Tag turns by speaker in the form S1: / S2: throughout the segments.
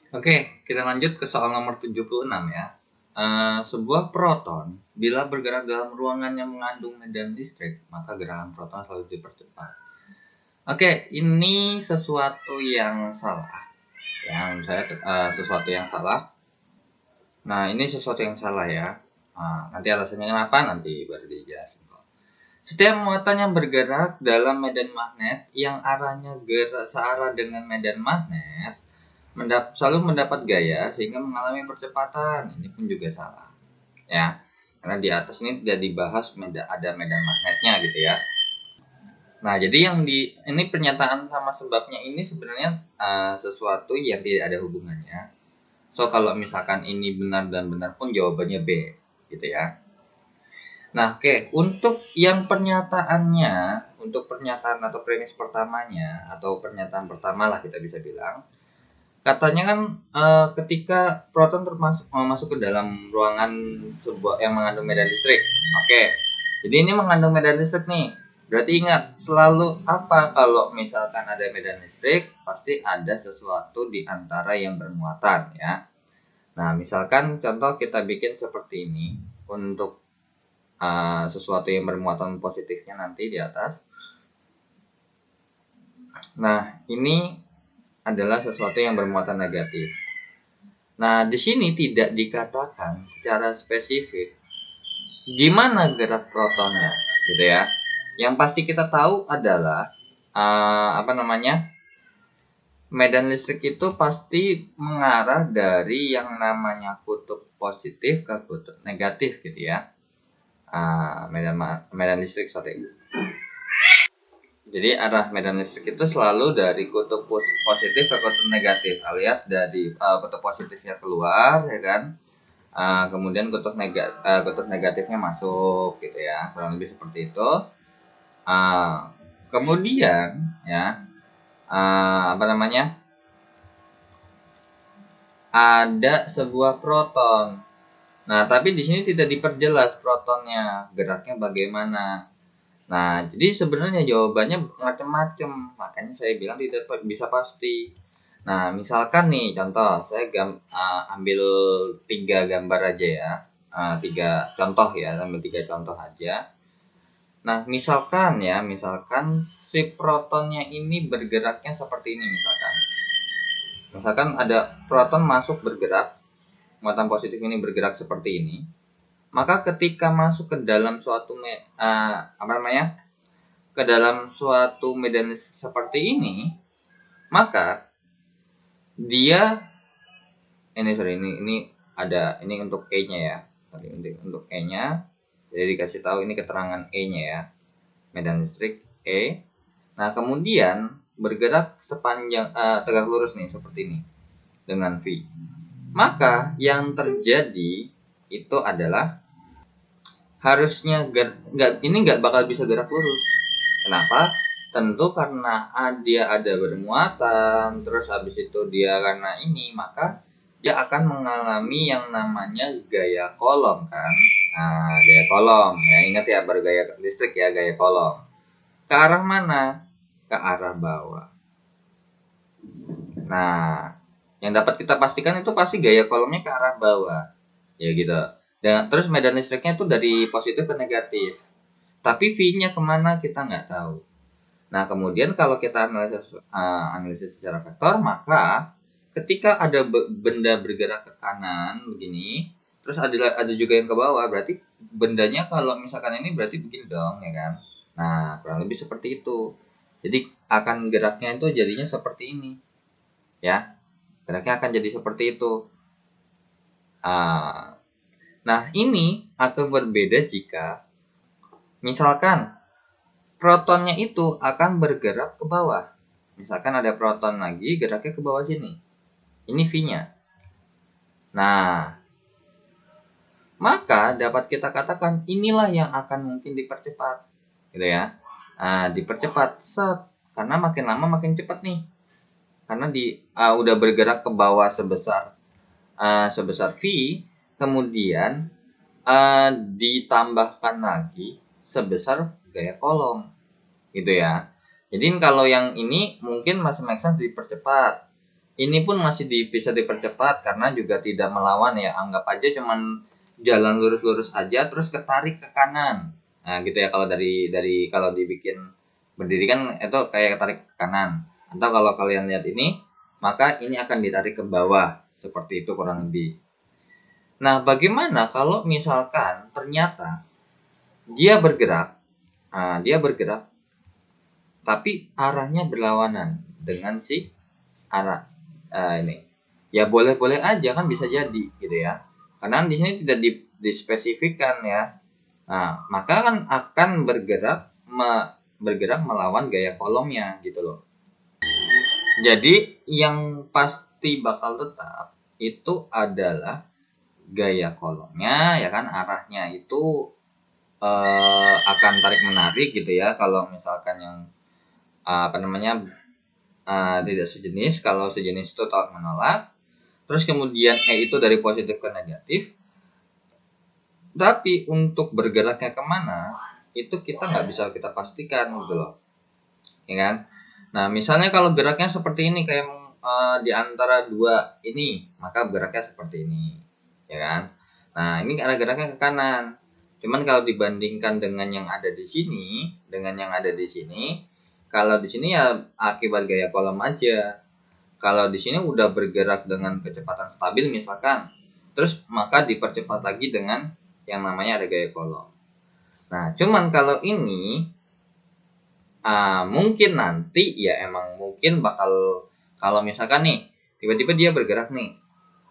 S1: Oke, kita lanjut ke soal nomor 76 ya. Sebuah proton bila bergerak dalam ruangan yang mengandung medan listrik, maka gerakan proton selalu dipercepat. Oke, ini sesuatu yang salah. Sesuatu yang salah. Nah, ini sesuatu yang salah ya. Nanti alasannya kenapa nanti baru dijelasin. Setiap muatan yang bergerak dalam medan magnet yang arahnya searah dengan medan magnet selalu mendapat gaya sehingga mengalami percepatan. Ini pun juga salah ya, karena di atas ini tidak dibahas ada medan magnetnya gitu ya. Nah, jadi ini pernyataan sama sebabnya ini sebenarnya sesuatu yang tidak ada hubungannya. So kalau misalkan ini benar dan benar pun jawabannya B gitu ya. Nah, oke, untuk pernyataan atau premis pertamanya atau pernyataan pertama lah kita bisa bilang, katanya kan ketika proton masuk ke dalam ruangan sebuah yang mengandung medan listrik. Oke. Jadi ini mengandung medan listrik nih. Berarti ingat, selalu apa kalau misalkan ada medan listrik, pasti ada sesuatu di antara yang bermuatan ya. Nah, misalkan contoh kita bikin seperti ini untuk sesuatu yang bermuatan positifnya nanti di atas. Nah, ini adalah sesuatu yang bermuatan negatif. Nah, di sini tidak dikatakan secara spesifik gimana gerak protonnya, gitu ya. Yang pasti kita tahu adalah medan listrik itu pasti mengarah dari yang namanya kutub positif ke kutub negatif, gitu ya. Medan listrik, sorry. Jadi arah medan listrik itu selalu dari kutub positif ke kutub negatif, alias dari kutub positifnya keluar, ya kan? Kemudian kutub negatifnya masuk, gitu ya, kurang lebih seperti itu. Kemudian ya, ada sebuah proton. Nah, tapi di sini tidak diperjelas protonnya geraknya bagaimana. Nah, jadi sebenarnya jawabannya macam-macam, makanya saya bilang tidak bisa pasti. Nah, misalkan nih contoh, saya ambil 3 gambar aja ya, 3 contoh ya, ambil 3 contoh aja. Nah, misalkan si protonnya ini bergeraknya seperti ini misalkan ada proton masuk bergerak, muatan positif ini bergerak seperti ini. Maka ketika masuk ke dalam suatu medan listrik seperti ini, maka dia ini untuk E-nya ya. Untuk E-nya, jadi dikasih tahu ini keterangan E-nya ya. Medan listrik E. Nah, kemudian bergerak sepanjang tegak lurus nih seperti ini dengan V. Maka yang terjadi itu adalah harusnya nggak bakal bisa gerak lurus. Kenapa? Tentu karena dia ada bermuatan, terus habis itu dia karena ini, maka dia akan mengalami yang namanya gaya kolom kan. Nah, gaya kolom ya, ingat ya, bergaya listrik ya, gaya kolom. Ke arah mana? Ke arah bawah. Nah, yang dapat kita pastikan itu pasti gaya kolomnya ke arah bawah. Ya gitu. Dan terus medan listriknya itu dari positif ke negatif. Tapi V-nya kemana kita nggak tahu. Nah, kemudian kalau kita analisis secara vektor, maka ketika ada benda bergerak ke kanan begini, terus ada juga yang ke bawah, berarti bendanya kalau misalkan ini berarti begini dong, ya kan? Nah, kurang lebih seperti itu. Jadi akan geraknya itu jadinya seperti ini. Ya. Geraknya akan jadi seperti itu. Nah, ini akan berbeda jika misalkan protonnya itu akan bergerak ke bawah. Misalkan ada proton lagi geraknya ke bawah sini. Ini V-nya. Nah, maka dapat kita katakan inilah yang akan mungkin dipercepat. Gitu ya. Nah, dipercepat karena makin lama makin cepat nih. Karena udah bergerak ke bawah sebesar V, kemudian ditambahkan lagi sebesar gaya kolom, gitu ya. Jadi kalau yang ini mungkin masih make sense dipercepat, ini pun masih bisa dipercepat karena juga tidak melawan ya. Anggap aja cuman jalan lurus-lurus aja terus ketarik ke kanan. Nah, gitu ya kalau dari kalau dibikin berdiri kan itu kayak ketarik ke kanan. Atau kalau kalian lihat ini, maka ini akan ditarik ke bawah. Seperti itu kurang lebih. Nah, bagaimana kalau misalkan ternyata dia bergerak, dia bergerak tapi arahnya berlawanan dengan si arah ini. Ya boleh-boleh aja kan, bisa jadi gitu ya. Karena di sini tidak dispesifikkan ya. Nah, maka kan akan bergerak melawan gaya kolomnya gitu loh. Jadi yang pasti bakal tetap itu adalah gaya kolomnya ya kan, arahnya itu akan tarik menarik gitu ya. Kalau misalkan yang tidak sejenis, kalau sejenis itu tolak menolak. Terus kemudian itu dari positif ke negatif. Tapi untuk bergeraknya kemana itu kita nggak bisa kita pastikan gitu loh, ya kan. Nah misalnya kalau geraknya seperti ini kayak di antara dua ini, maka geraknya seperti ini, ya kan. Nah ini ada geraknya ke kanan. Cuman kalau dibandingkan dengan yang ada di sini, kalau di sini ya akibat gaya kolom aja. Kalau di sini udah bergerak dengan kecepatan stabil misalkan, terus maka dipercepat lagi dengan yang namanya ada gaya kolom. Nah, cuman kalau ini mungkin nanti ya emang mungkin bakal, kalau misalkan nih tiba-tiba dia bergerak nih.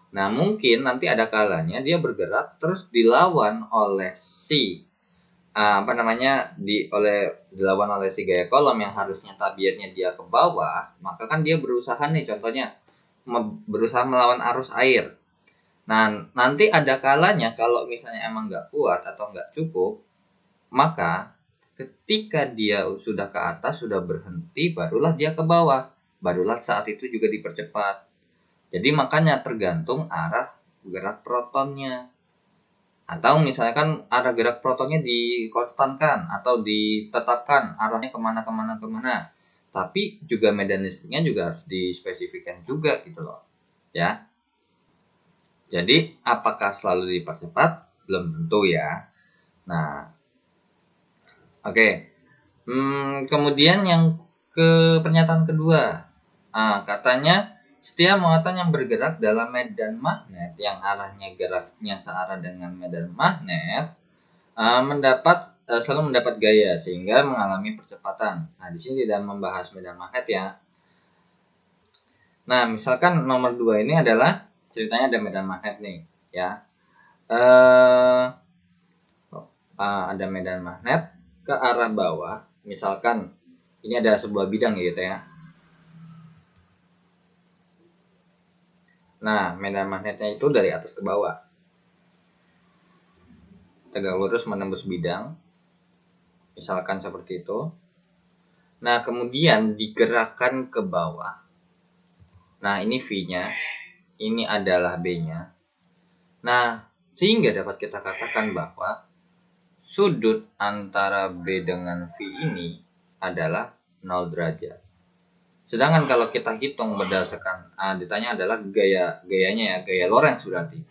S1: Nah, mungkin nanti ada kalanya dia bergerak terus dilawan oleh si dilawan oleh si gaya kolom yang harusnya tabiatnya dia ke bawah, maka kan dia berusaha nih, contohnya berusaha melawan arus air. Nah nanti ada kalanya kalau misalnya emang nggak kuat atau nggak cukup, maka ketika dia sudah ke atas, sudah berhenti, barulah dia ke bawah, barulah saat itu juga dipercepat. Jadi makanya tergantung arah gerak protonnya. Atau misalkan arah gerak protonnya dikonstankan atau ditetapkan arahnya kemana. Tapi juga medan listriknya juga harus dispesifikkan juga gitu loh, ya. Jadi apakah selalu dipercepat? Belum tentu ya. Nah, oke. Kemudian yang pernyataan kedua, katanya setiap muatan yang bergerak dalam medan magnet yang arahnya geraknya searah dengan medan magnet selalu mendapat gaya sehingga mengalami percepatan. Nah, di sini tidak membahas medan magnet ya. Nah, misalkan nomor 2 ini adalah ceritanya ada medan magnet nih, ya. Ada medan magnet ke arah bawah. Misalkan ini ada sebuah bidang gitu ya. Nah, medan magnetnya itu dari atas ke bawah, tegak lurus menembus bidang, misalkan seperti itu. Nah, kemudian digerakkan ke bawah. Nah, ini V-nya, ini adalah B-nya. Nah, sehingga dapat kita katakan bahwa sudut antara B dengan V ini adalah 0 derajat. Sedangkan kalau kita hitung berdasarkan ditanya adalah gayanya ya, gaya Lorentz berarti.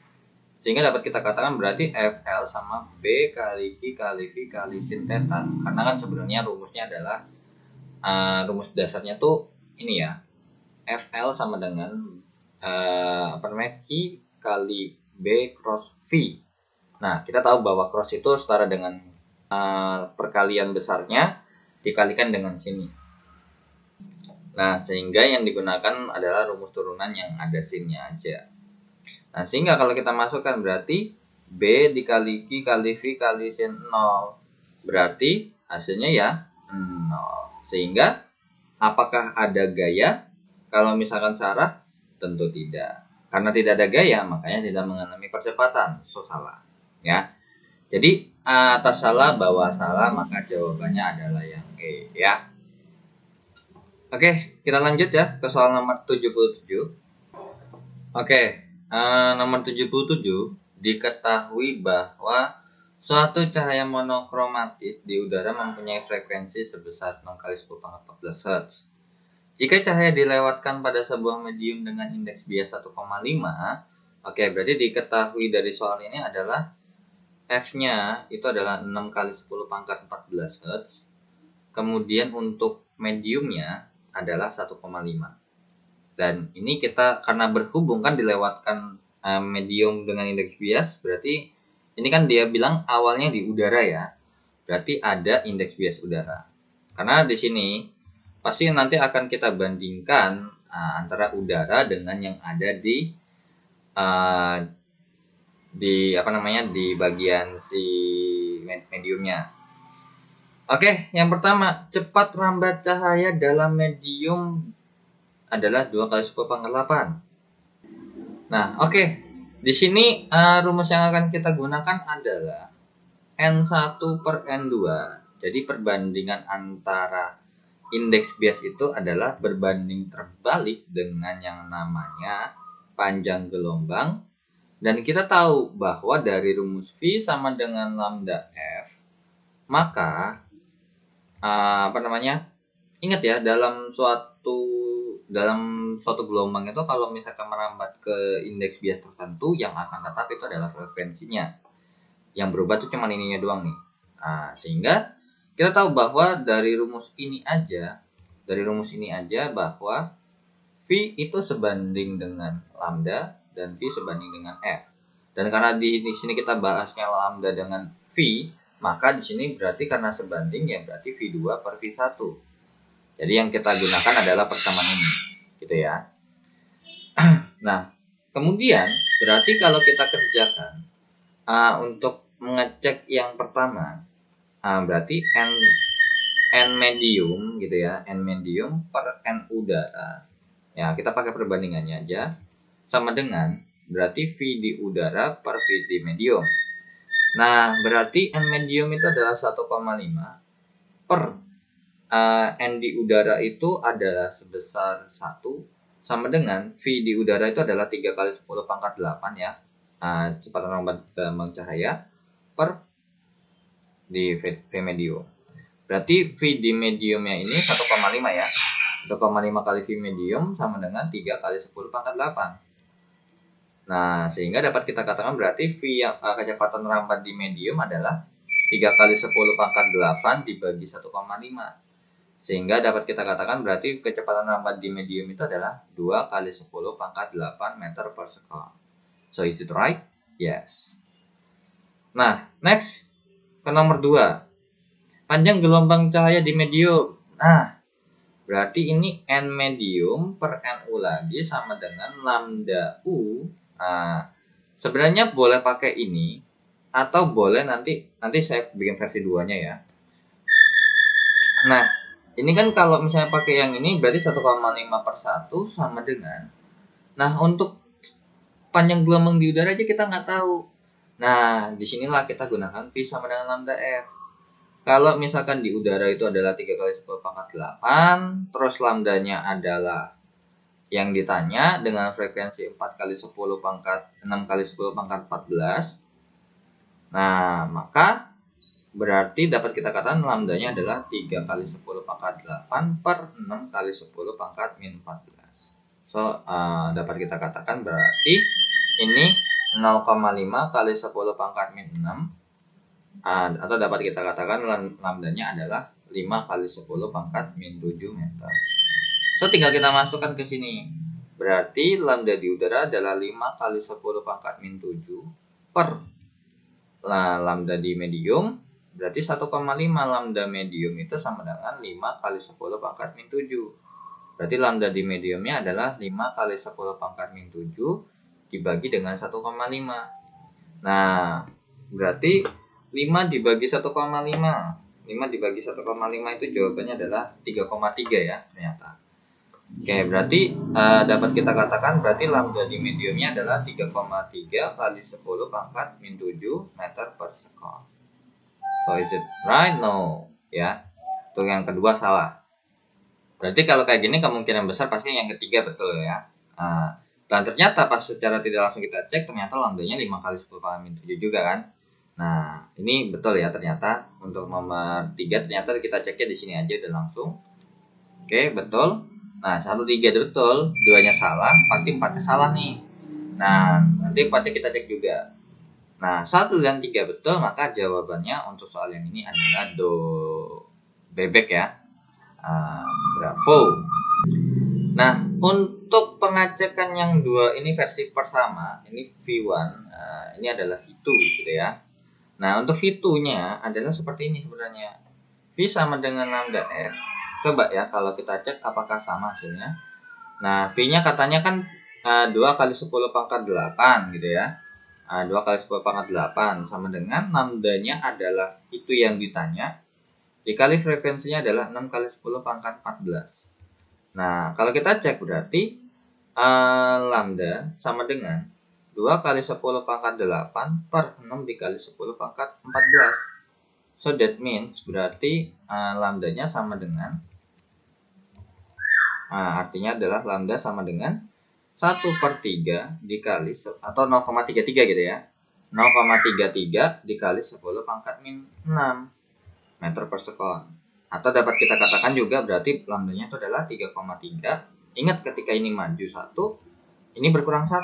S1: Sehingga dapat kita katakan berarti FL sama B kali Q kali V kali sin theta. Karena kan sebenarnya rumusnya adalah rumus dasarnya tuh ini ya. FL sama dengan Q kali B cross V. Nah, kita tahu bahwa cross itu setara dengan perkalian besarnya dikalikan dengan sini. Nah, sehingga yang digunakan adalah rumus turunan yang ada sinnya aja. Nah, sehingga kalau kita masukkan berarti B dikali Q kali V kali sin 0. Berarti hasilnya ya 0. Sehingga apakah ada gaya? Kalau misalkan searah, tentu tidak. Karena tidak ada gaya, makanya tidak mengalami percepatan. So, salah. Ya. Jadi, atas salah, bawah salah, maka jawabannya adalah yang E. Ya. Oke, kita lanjut ya ke soal nomor 77. Oke, nomor 77, diketahui bahwa suatu cahaya monokromatis di udara mempunyai frekuensi sebesar 6 kali 10 pangkat 14 Hz. Jika cahaya dilewatkan pada sebuah medium dengan indeks bias 1,5, oke, berarti diketahui dari soal ini adalah F-nya itu adalah 6 kali 10 pangkat 14 Hz. Kemudian untuk mediumnya adalah 1,5. Dan ini kita karena berhubung kan dilewatkan medium dengan indeks bias, berarti ini kan dia bilang awalnya di udara ya. Berarti ada indeks bias udara. Karena di sini pasti nanti akan kita bandingkan antara udara dengan yang ada di bagian si mediumnya. Oke, yang pertama, cepat rambat cahaya dalam medium adalah 2 kali 10 pangkat 8. Nah, oke. Di sini rumus yang akan kita gunakan adalah N1 per N2. Jadi perbandingan antara indeks bias itu adalah berbanding terbalik dengan yang namanya panjang gelombang. Dan kita tahu bahwa dari rumus V sama dengan lambda F, maka ingat ya, dalam suatu gelombang itu kalau misalkan merambat ke indeks bias tertentu, yang akan tetap itu adalah frekuensinya. Yang berubah tuh cuma ininya doang nih. Sehingga kita tahu bahwa dari rumus ini aja bahwa V itu sebanding dengan lambda dan V sebanding dengan F. Dan karena di sini kita bahasnya lambda dengan V, maka di sini berarti karena sebanding ya berarti V2 per V1. Jadi yang kita gunakan adalah persamaan ini, gitu ya. Nah, kemudian berarti kalau kita kerjakan untuk mengecek yang pertama, berarti N medium gitu ya, N medium per N udara. Ya, kita pakai perbandingannya aja sama dengan berarti V di udara per V di medium. Nah, berarti N medium itu adalah 1,5 per N di udara itu adalah sebesar 1 sama dengan V di udara itu adalah 3 kali 10 pangkat 8 ya. Kecepatan rambat gelombang cahaya per di V medium. Berarti V di mediumnya ini 1,5 ya. 1,5 kali V medium sama dengan 3 kali 10 pangkat 8. Nah, sehingga dapat kita katakan berarti V kecepatan rambat di medium adalah 3 kali 10 pangkat 8 dibagi 1,5. Sehingga dapat kita katakan berarti kecepatan rambat di medium itu adalah 2 kali 10 pangkat 8 meter per second. So, is it right? Yes. Nah, next ke nomor 2. Panjang gelombang cahaya di medium. Nah, berarti ini N medium per NU lagi sama dengan lambda U. Sebenarnya boleh pakai ini atau boleh nanti saya bikin versi 2-nya ya. Nah, ini kan kalau misalnya pakai yang ini berarti 1,5 per 1 sama dengan. Nah, untuk panjang gelombang di udara aja kita nggak tahu. Nah, disinilah kita gunakan V sama dengan lambda F. Kalau misalkan di udara itu adalah 3 kali 10 pangkat 8, terus lambdanya adalah yang ditanya dengan frekuensi 4 kali 10 pangkat 6 kali 10 pangkat 14. Nah, maka berarti dapat kita katakan lambdanya adalah 3 kali 10 pangkat 8 per 6 kali 10 pangkat min 14. So, dapat kita katakan berarti ini 0,5 kali 10 pangkat min 6. Atau dapat kita katakan lambdanya adalah 5 kali 10 pangkat min 7 meter. So, tinggal kita masukkan ke sini. Berarti lambda di udara adalah 5 kali 10 pangkat min 7 per lambda di medium. Berarti 1,5 lambda medium itu sama dengan 5 kali 10 pangkat min 7. Berarti lambda di mediumnya adalah 5 kali 10 pangkat min 7 dibagi dengan 1,5. Nah, berarti 5 dibagi 1,5. 5 dibagi 1,5 itu jawabannya adalah 3,3 ya ternyata. Oke, berarti dapat kita katakan berarti lambda di mediumnya adalah 3,3 kali 10 pangkat min 7 meter per second. So, is it right? No. Ya. Untuk yang kedua salah. Berarti kalau kayak gini kemungkinan besar pasti yang ketiga betul ya. Dan ternyata pas secara tidak langsung kita cek ternyata lambdanya 5 kali 10 pangkat min 7 juga kan. Nah, ini betul ya ternyata. Untuk nomor 3 ternyata kita ceknya di sini aja udah langsung. Oke, betul. Nah, 1, 3 betul, 2-nya salah, pasti 4-nya salah nih. Nah, nanti 4-nya kita cek juga. Nah, 1 dan 3 betul, maka jawabannya untuk soal yang ini adalah do bebek ya. Bravo. Nah, untuk pengecekan yang 2 ini versi pertama, ini V1, ini adalah V2 gitu ya. Nah, untuk V2-nya adalah seperti ini sebenarnya. V sama dengan lambda F. Coba ya kalau kita cek apakah sama hasilnya. Nah, V-nya katanya kan 2 kali 10 pangkat 8 gitu ya. 2 kali 10 pangkat 8 sama dengan lambdanya adalah itu yang ditanya. Dikali frekuensinya adalah 6 kali 10 pangkat 14. Nah, kalau kita cek berarti lambda sama dengan 2 kali 10 pangkat 8 per 6 dikali 10 pangkat 14. So that means berarti lambdanya sama dengan artinya adalah lambda sama dengan 1/3 dikali atau 0,33 gitu ya. 0,33 dikali 10 pangkat min 6 meter per sekon. Atau dapat kita katakan juga berarti lambdanya itu adalah 3,3. Ingat ketika ini maju 1, ini berkurang 1.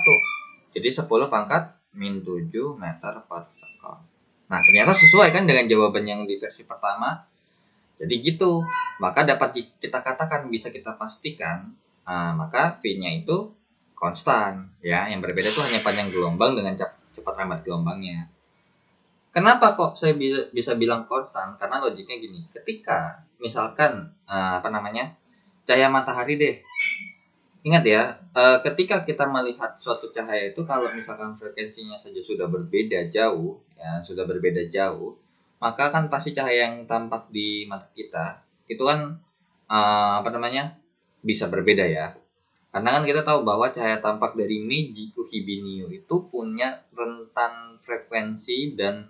S1: Jadi 10 pangkat min 7 meter per sekon. Nah, ternyata sesuai kan dengan jawaban yang di versi pertama. Jadi gitu. Maka dapat kita katakan, bisa kita pastikan, maka V-nya itu konstan ya. Yang berbeda itu hanya panjang gelombang dengan cepat rambat gelombangnya. Kenapa kok saya bisa bilang konstan? Karena logiknya gini. Ketika misalkan cahaya matahari deh. Ingat ya, ketika kita melihat suatu cahaya itu kalau misalkan frekuensinya saja sudah berbeda jauh, maka kan pasti cahaya yang tampak di mata kita itu kan bisa berbeda ya. Karena kan kita tahu bahwa cahaya tampak dari Meiji Kuhibinio itu punya rentan frekuensi dan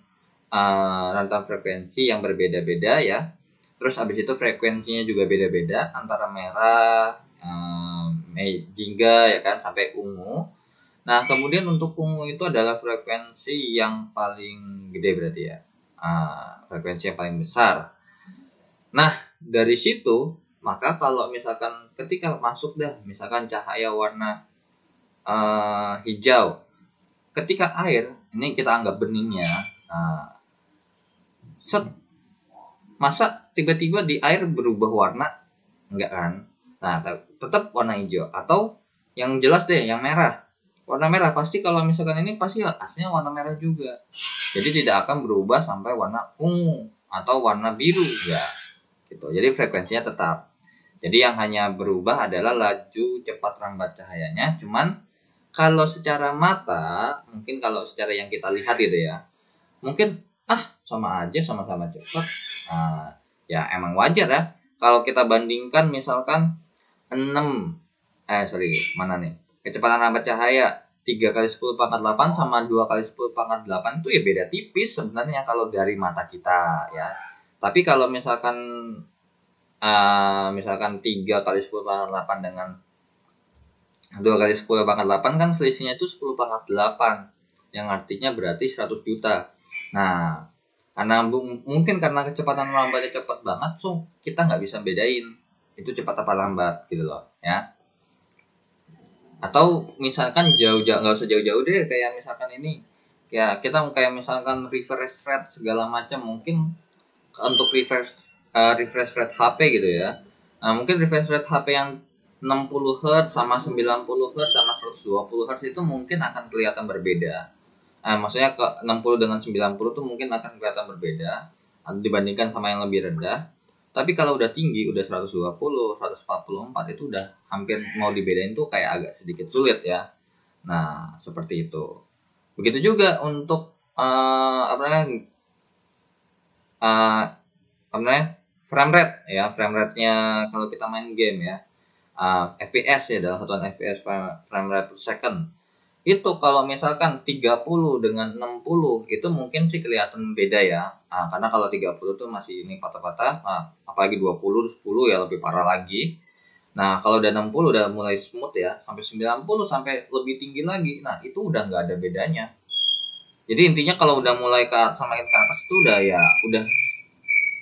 S1: rentan frekuensi yang berbeda-beda ya. Terus habis itu frekuensinya juga beda-beda antara merah, jingga ya kan sampai ungu. Nah, kemudian untuk ungu itu adalah frekuensi yang paling gede berarti ya. Frekuensi yang paling besar. Nah, dari situ maka kalau misalkan ketika masuk misalkan cahaya warna hijau ketika air, ini kita anggap beningnya, masa tiba-tiba di air berubah warna? Enggak kan? Nah, tetap warna hijau. Atau yang jelas deh, yang merah. Warna merah pasti kalau misalkan ini pasti aslinya warna merah juga. Jadi tidak akan berubah sampai warna ungu atau warna biru ya. Gitu. Jadi frekuensinya tetap. Jadi yang hanya berubah adalah laju cepat rambat cahayanya. Cuman kalau secara mata, mungkin kalau secara yang kita lihat gitu ya, mungkin sama aja, sama-sama cepat. Ya emang wajar ya. Kalau kita bandingkan misalkan kecepatan rambat cahaya 3 kali 10 pangkat 8 sama 2 kali 10 pangkat 8 itu ya beda tipis sebenarnya kalau dari mata kita ya. Tapi kalau misalkan 3 kali 10 pangkat 8 dengan 2 kali 10 pangkat 8 kan selisihnya itu 10 pangkat 8 yang artinya berarti 100 juta. Nah, karena mungkin karena kecepatan lambatnya cepat banget, so kita nggak bisa bedain itu cepat apa lambat gitu loh ya. Atau misalkan nggak usah jauh-jauh deh, kayak misalkan ini ya kita kayak misalkan refresh rate segala macam, mungkin untuk refresh rate HP gitu ya. Nah, mungkin refresh rate HP yang 60 Hz sama 90 Hz sama 120 Hz itu mungkin akan kelihatan berbeda. Maksudnya ke 60 dengan 90 itu mungkin akan kelihatan berbeda dibandingkan sama yang lebih rendah. Tapi kalau udah tinggi, udah 120, 144 itu udah hampir mau dibedain tuh kayak agak sedikit sulit ya. Nah, seperti itu. Begitu juga untuk frame rate ya, frame rate-nya kalau kita main game ya. FPS ya, dalam satuan FPS frame rate per second. Itu kalau misalkan 30 dengan 60 itu mungkin sih kelihatan beda ya. Karena kalau 30 tuh masih ini patah-patah, apalagi 20, 10 ya lebih parah lagi. Nah, kalau udah 60 udah mulai smooth ya, sampai 90 sampai lebih tinggi lagi. Nah, itu udah nggak ada bedanya. Jadi intinya kalau udah mulai semakin ke atas itu udah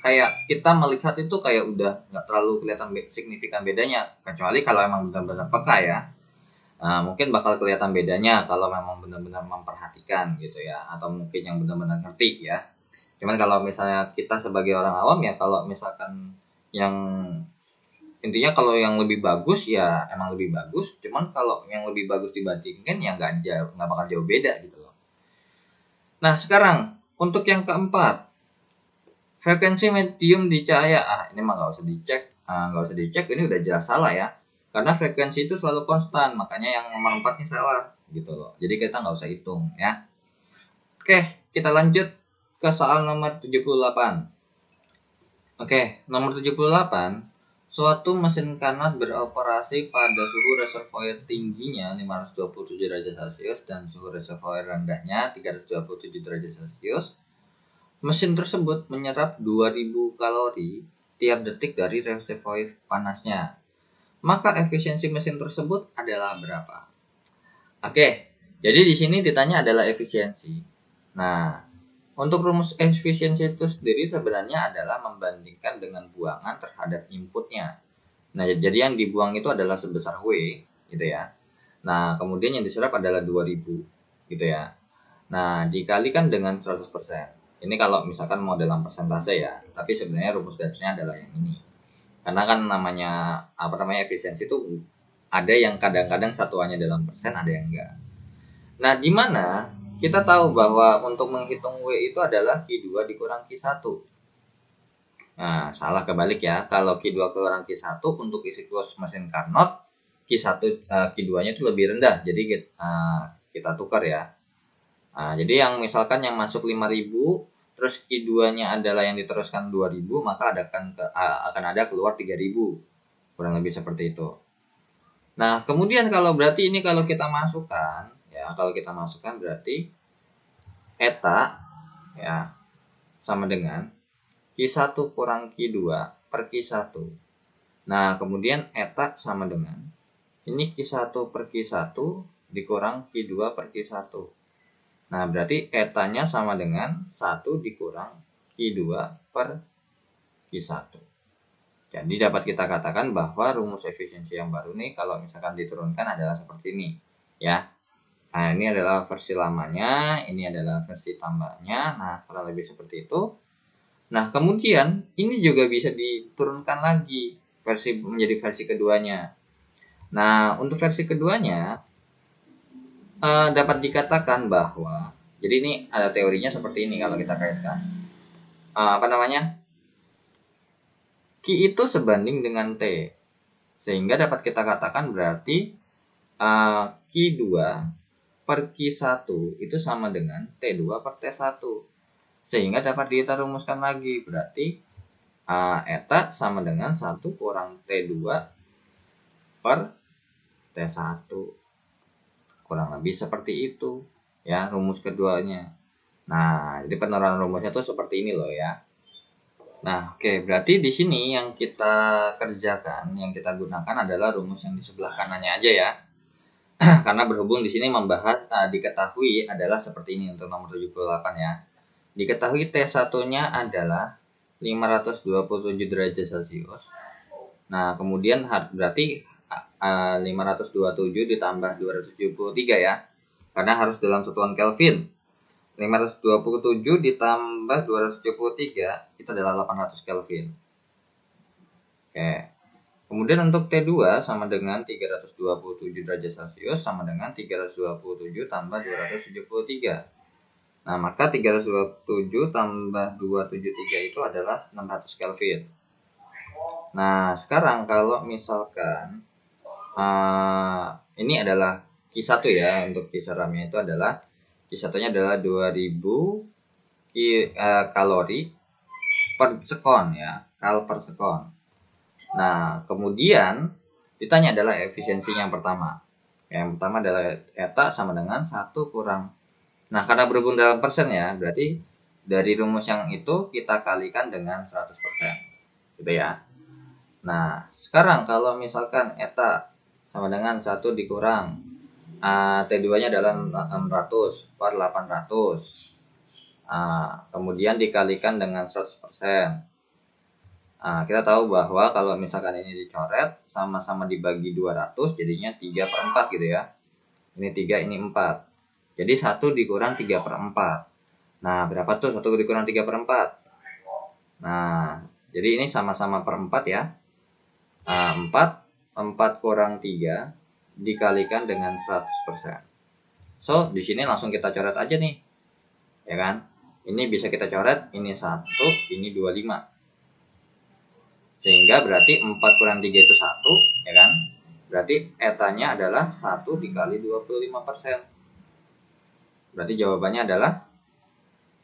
S1: kayak kita melihat itu kayak udah nggak terlalu kelihatan signifikan bedanya, kecuali kalau emang benar-benar peka ya. Mungkin bakal kelihatan bedanya kalau memang benar-benar memperhatikan gitu ya, atau mungkin yang benar-benar ngerti ya. Cuman kalau misalnya kita sebagai orang awam ya, kalau misalkan yang intinya kalau yang lebih bagus ya emang lebih bagus, cuman kalau yang lebih bagus dibandingkan ya nggak bakal jauh beda gitu loh. Nah sekarang untuk yang keempat, frekuensi medium di cahaya. Ini mah nggak usah dicek, ini udah jelas salah ya, karena frekuensi itu selalu konstan, makanya yang nomor 4 ini salah gitu loh. Jadi kita nggak usah hitung ya. Oke, kita lanjut ke soal nomor 78. Oke, nomor 78. Suatu mesin Carnot beroperasi pada suhu reservoir tingginya 527 derajat Celcius dan suhu reservoir rendahnya 327 derajat Celcius. Mesin tersebut menyerap 2000 kalori tiap detik dari reservoir panasnya. Maka efisiensi mesin tersebut adalah berapa? Oke, jadi di sini ditanya adalah efisiensi. Nah, untuk rumus efisiensi itu sendiri sebenarnya adalah membandingkan dengan buangan terhadap inputnya. Nah, jadi yang dibuang itu adalah sebesar W, gitu ya. Nah, kemudian yang diserap adalah 2000, gitu ya. Nah, dikalikan dengan 100%. Ini kalau misalkan mau dalam persentase ya, tapi sebenarnya rumus dasarnya adalah yang ini. Karena kan namanya efisiensi itu ada yang kadang-kadang satuannya dalam persen, ada yang enggak. Nah, di mana kita tahu bahwa untuk menghitung W itu adalah Q2 dikurang Q1. Nah, salah kebalik ya. Kalau Q2 kurang Q1 untuk siklus mesin Carnot, Q2-nya itu lebih rendah. Jadi kita tukar ya. Nah, jadi yang misalkan yang masuk 5000, terus Q2-nya adalah yang diteruskan 2000, maka akan ada keluar 3000. Kurang lebih seperti itu. Nah, kemudian kalau berarti ini kalau kita masukkan berarti eta ya sama dengan Q1 kurang Q2 per Q1. Nah, kemudian eta sama dengan ini Q1 per Q1 dikurang Q2 per Q1. Nah, berarti etanya sama dengan 1 dikurang Q2 per Q1. Jadi dapat kita katakan bahwa rumus efisiensi yang baru nih kalau misalkan diturunkan adalah seperti ini ya. Nah, ini adalah versi lamanya, ini adalah versi tambahnya. Nah, kurang lebih seperti itu. Nah, kemudian ini juga bisa diturunkan lagi menjadi versi keduanya. Nah, untuk versi keduanya dapat dikatakan bahwa, jadi ini ada teorinya seperti ini kalau kita kaitkan. Q itu sebanding dengan T. Sehingga dapat kita katakan berarti Q2 per Q1 itu sama dengan T2 per T1. Sehingga dapat kita rumuskan lagi. Berarti eta sama dengan 1 kurang T2 per T1. Kurang lebih seperti itu ya rumus keduanya. Nah, jadi penerapan rumusnya tuh seperti ini loh ya. Nah, oke, berarti di sini yang kita kerjakan, yang kita gunakan adalah rumus yang di sebelah kanannya aja ya. Karena berhubung di sini membahas diketahui adalah seperti ini untuk nomor 78 ya. Diketahui T1-nya adalah 527 derajat Celcius. Nah, kemudian berarti 527 ditambah 273 ya. Karena harus dalam satuan Kelvin. 527 ditambah 273 itu adalah 800 Kelvin. Oke. Kemudian untuk T2 sama dengan 327 derajat Celcius sama dengan 327 tambah 273. Nah, maka 327 tambah 273 itu adalah 600 Kelvin. Nah, sekarang kalau misalkan ini adalah Q1 ya, untuk kisarannya itu adalah Q1-nya adalah 2000 kalori per sekon ya, kal per sekon. Nah, kemudian ditanya adalah efisiensinya yang pertama. Yang pertama adalah eta sama dengan 1 kurang. Nah, karena berhubung dalam persen ya, berarti dari rumus yang itu kita kalikan dengan 100%. Gitu ya. Nah, sekarang kalau misalkan eta sama dengan 1 dikurang T2-nya adalah 600 per 800. Kemudian dikalikan dengan 100%. Kita tahu bahwa kalau misalkan ini dicoret sama-sama dibagi 200 jadinya 3/4 gitu ya. Ini 3, ini 4. Jadi 1 dikurang 3/4. Nah, berapa tuh 1 dikurang 3/4? Nah, jadi ini sama-sama per 4 ya. 4 kurang 3 dikalikan dengan 100%. So, di sini langsung kita coret aja nih. Ya kan? Ini bisa kita coret, ini 1, ini 25. Sehingga berarti 4 kurang 3 itu 1, ya kan? Berarti etanya adalah 1 dikali 25%. Berarti jawabannya adalah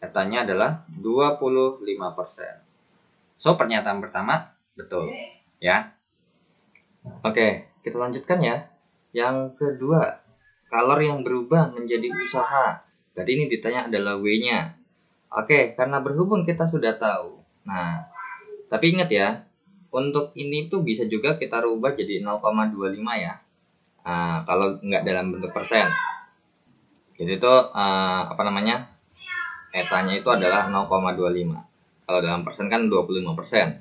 S1: etanya adalah 25%. So, pernyataan pertama betul, ya. Oke, kita lanjutkan ya. Yang kedua, kalor yang berubah menjadi usaha. Berarti ini ditanya adalah W-nya. Oke, karena berhubung kita sudah tahu. Nah, tapi ingat ya, untuk ini tuh bisa juga kita rubah jadi 0,25 ya. Kalau nggak dalam bentuk persen. Jadi itu etanya itu adalah 0,25. Kalau dalam persen kan 25%.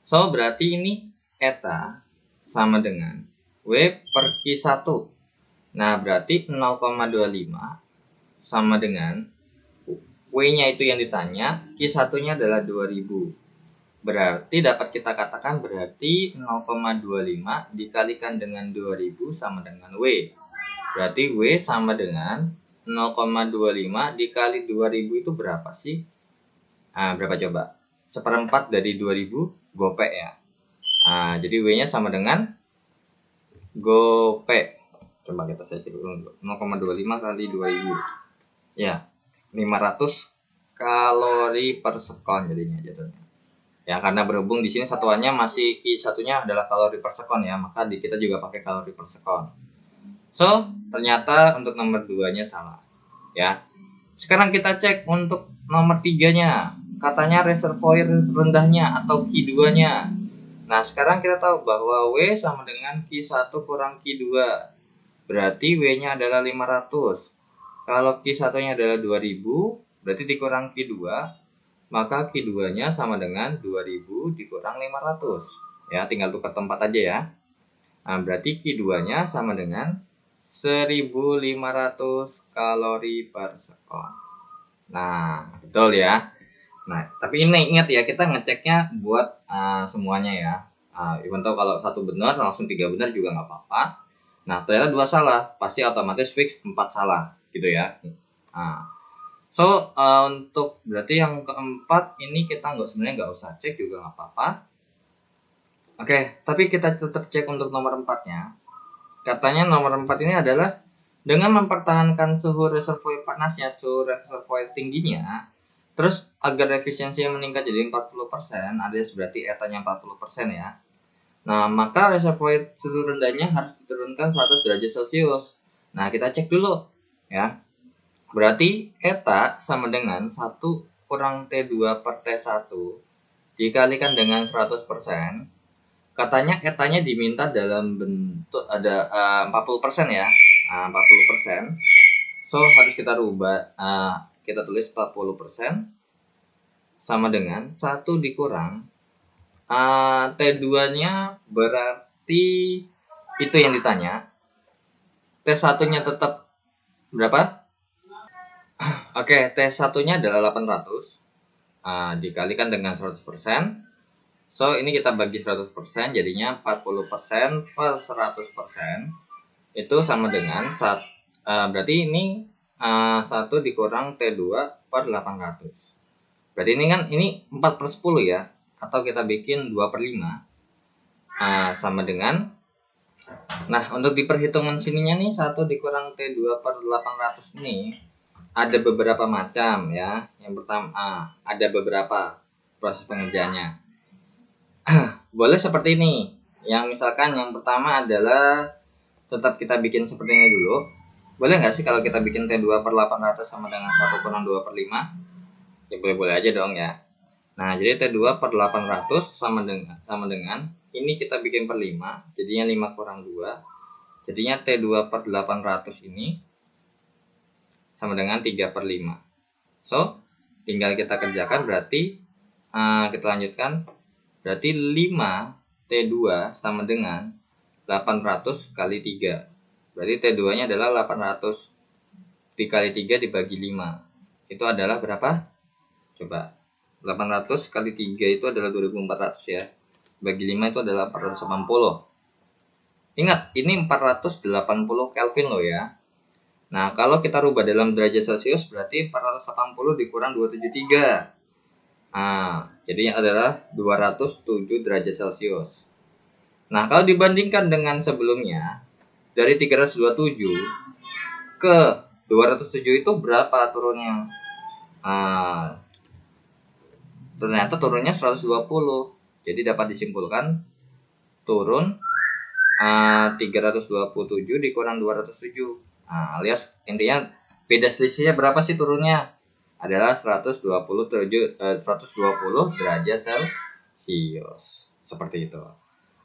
S1: So, berarti ini eta sama dengan W per Q1. Nah, berarti 0,25 sama dengan W-nya itu yang ditanya, Q1-nya adalah 2000. Berarti dapat kita katakan berarti 0,25 dikalikan dengan 2000 sama dengan W. Berarti W sama dengan 0,25 dikali 2000 itu berapa sih? Berapa coba? 1/4 dari 2000 gopek ya. Jadi W-nya sama dengan gopek. Coba kita cek dulu. 0,25 kali 2000. Ya, 500 kalori per sekon jadinya jatuhnya. Ya, karena berhubung di sini satuannya masih Q1-nya adalah kalori per sekon ya, maka di kita juga pakai kalori per sekon. So, ternyata untuk nomor 2-nya salah. Ya. Sekarang kita cek untuk nomor 3-nya. Katanya reservoir rendahnya atau Q2-nya. Nah, sekarang kita tahu bahwa W sama dengan Q1 kurang Q2. Berarti W-nya adalah 500. Kalau Q1-nya adalah 2000, berarti dikurang Q2. Maka Q2-nya sama dengan 2000 dikurang 500. Ya, tinggal tukar tempat aja ya. Berarti Q2-nya sama dengan 1500 kalori per sekon. Nah, betul ya. Nah, tapi ini ingat ya, kita ngeceknya buat semuanya ya. Even though kalau 1 benar, langsung 3 benar juga nggak apa-apa. Nah, ternyata 2 salah, pasti otomatis fix 4 salah, gitu ya. So, untuk berarti yang keempat ini kita sebenarnya nggak usah cek juga nggak apa-apa. Oke, tapi kita tetap cek untuk nomor 4-nya. Katanya nomor 4 ini adalah dengan mempertahankan suhu reservoir panasnya, suhu reservoir tingginya, terus agar efisiensinya meningkat jadi 40%, alias berarti etanya 40% ya. Nah, maka reservoir suhu rendahnya harus diturunkan 100 derajat Celcius. Nah, kita cek dulu ya. Berarti eta sama dengan 1 kurang T2 per T1 dikalikan dengan 100%. Katanya etanya diminta dalam bentuk ada 40% ya. 40%. So, harus kita rubah. Kita tulis 40% sama dengan 1 dikurang T2-nya berarti itu yang ditanya. T1-nya tetap berapa? Oke, T1-nya adalah 800 dikalikan dengan 100%. So, ini kita bagi 100%, jadinya 40% per 100%. Itu sama dengan, berarti ini 1 dikurang T2 per 800. Berarti ini kan, ini 4 per 10 ya. Atau kita bikin 2 per 5. Sama dengan, nah untuk di perhitungan sininya nih, 1 dikurang T2 per 800 ini, ada beberapa macam ya. Yang pertama, ada beberapa proses pengerjaannya. Boleh seperti ini. Yang misalkan yang pertama adalah tetap kita bikin seperti ini dulu. Boleh nggak sih kalau kita bikin T2 per 800 sama dengan 1 kurang 2 per 5? Ya boleh-boleh aja dong ya. Nah, jadi T2 per 800 sama dengan ini kita bikin per 5, jadinya 5 kurang 2. Jadinya T2 per 800 ini sama dengan 3 per 5. So, tinggal kita kerjakan berarti kita lanjutkan. Berarti 5 T2 sama dengan 800 kali 3. Berarti T2 nya adalah 800 dikali 3 dibagi 5. Itu adalah berapa? Coba. 800 kali 3 itu adalah 2400 ya. Bagi 5 itu adalah 480. Ingat, ini 480 Kelvin loh ya. Nah, kalau kita rubah dalam derajat Celcius berarti 480 dikurang 273. Nah, jadinya adalah 207 derajat Celcius. Nah, kalau dibandingkan dengan sebelumnya, dari 327 ke 207 itu berapa turunnya? Ternyata turunnya 120. Jadi dapat disimpulkan turun 327 dikurang 207. Alias intinya beda selisihnya berapa sih turunnya? Adalah 120 derajat Celcius. Seperti itu.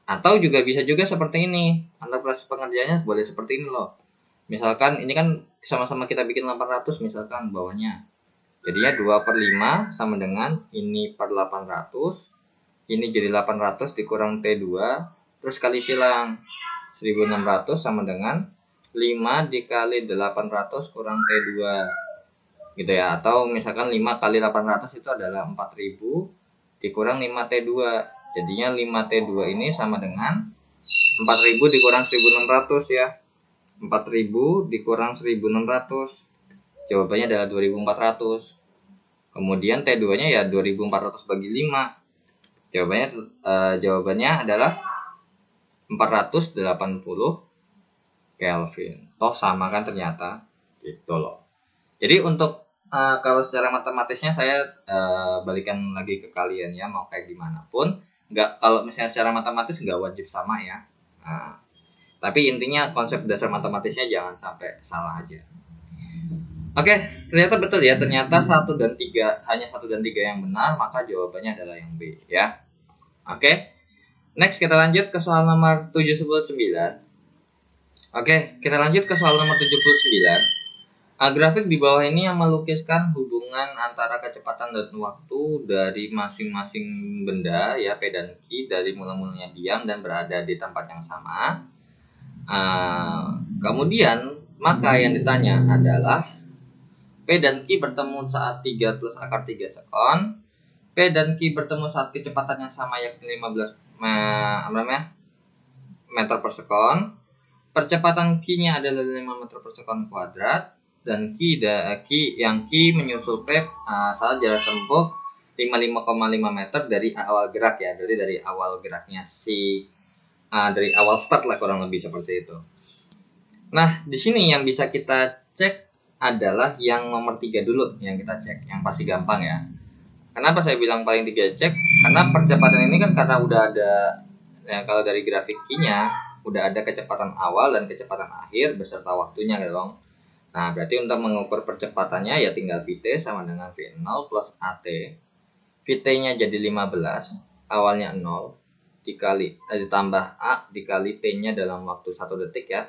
S1: Atau juga bisa juga seperti ini. Untuk proses pengerjaannya boleh seperti ini loh. Misalkan ini kan sama-sama kita bikin 800 misalkan bawahnya. Jadinya 2/5 sama dengan ini per 800. Ini jadi 800 dikurang T2. Terus kali silang 1600 sama dengan 5 dikali 800 kurang T2 gitu ya. Atau misalkan 5 kali 800 itu adalah 4000 dikurang 5 T2. Jadinya 5 T2 ini sama dengan 4000 dikurang 1600 ya. 4000 dikurang 1600. Jawabannya adalah 2400. Kemudian T2 nya ya 2400 bagi 5. Jawabannya adalah 480 Kelvin. Toh sama kan ternyata gitu loh. Jadi untuk kalau secara matematisnya saya balikan lagi ke kalian ya, mau kayak gimana pun nggak, kalau misalnya secara matematis nggak wajib sama ya. Tapi intinya konsep dasar matematisnya jangan sampai salah aja. Oke, ternyata betul ya. Ternyata 1 dan 3, hanya 1 dan 3 yang benar, maka jawabannya adalah yang B ya. Oke. Next kita lanjut ke soal nomor 79. Oke, kita lanjut ke soal nomor 79. Grafik di bawah ini yang melukiskan hubungan antara kecepatan dan waktu dari masing-masing benda ya, P dan Q, dari mula-mulanya diam dan berada di tempat yang sama. Kemudian maka yang ditanya adalah P dan Q bertemu saat 3 plus akar 3 sekon. P dan Q bertemu saat kecepatan yang sama yakni 15 meter per sekon. Percepatan Q-nya adalah 5 meter per sekon kuadrat. Dan Q menyusul P saat jarak tempuh 55,5 meter dari awal gerak ya. Jadi dari awal geraknya dari awal start lah kurang lebih seperti itu. Nah, di sini yang bisa kita cek adalah yang nomor 3 dulu yang kita cek, yang pasti gampang ya. Kenapa saya bilang paling 3 cek? Karena percepatan ini kan karena udah ada ya, kalau dari grafik Q-nya udah ada kecepatan awal dan kecepatan akhir beserta waktunya gitu dong. Nah, berarti untuk mengukur percepatannya ya tinggal Vt sama dengan V0 plus AT. Vt-nya jadi 15, awalnya 0 ditambah A dikali T-nya dalam waktu 1 detik ya.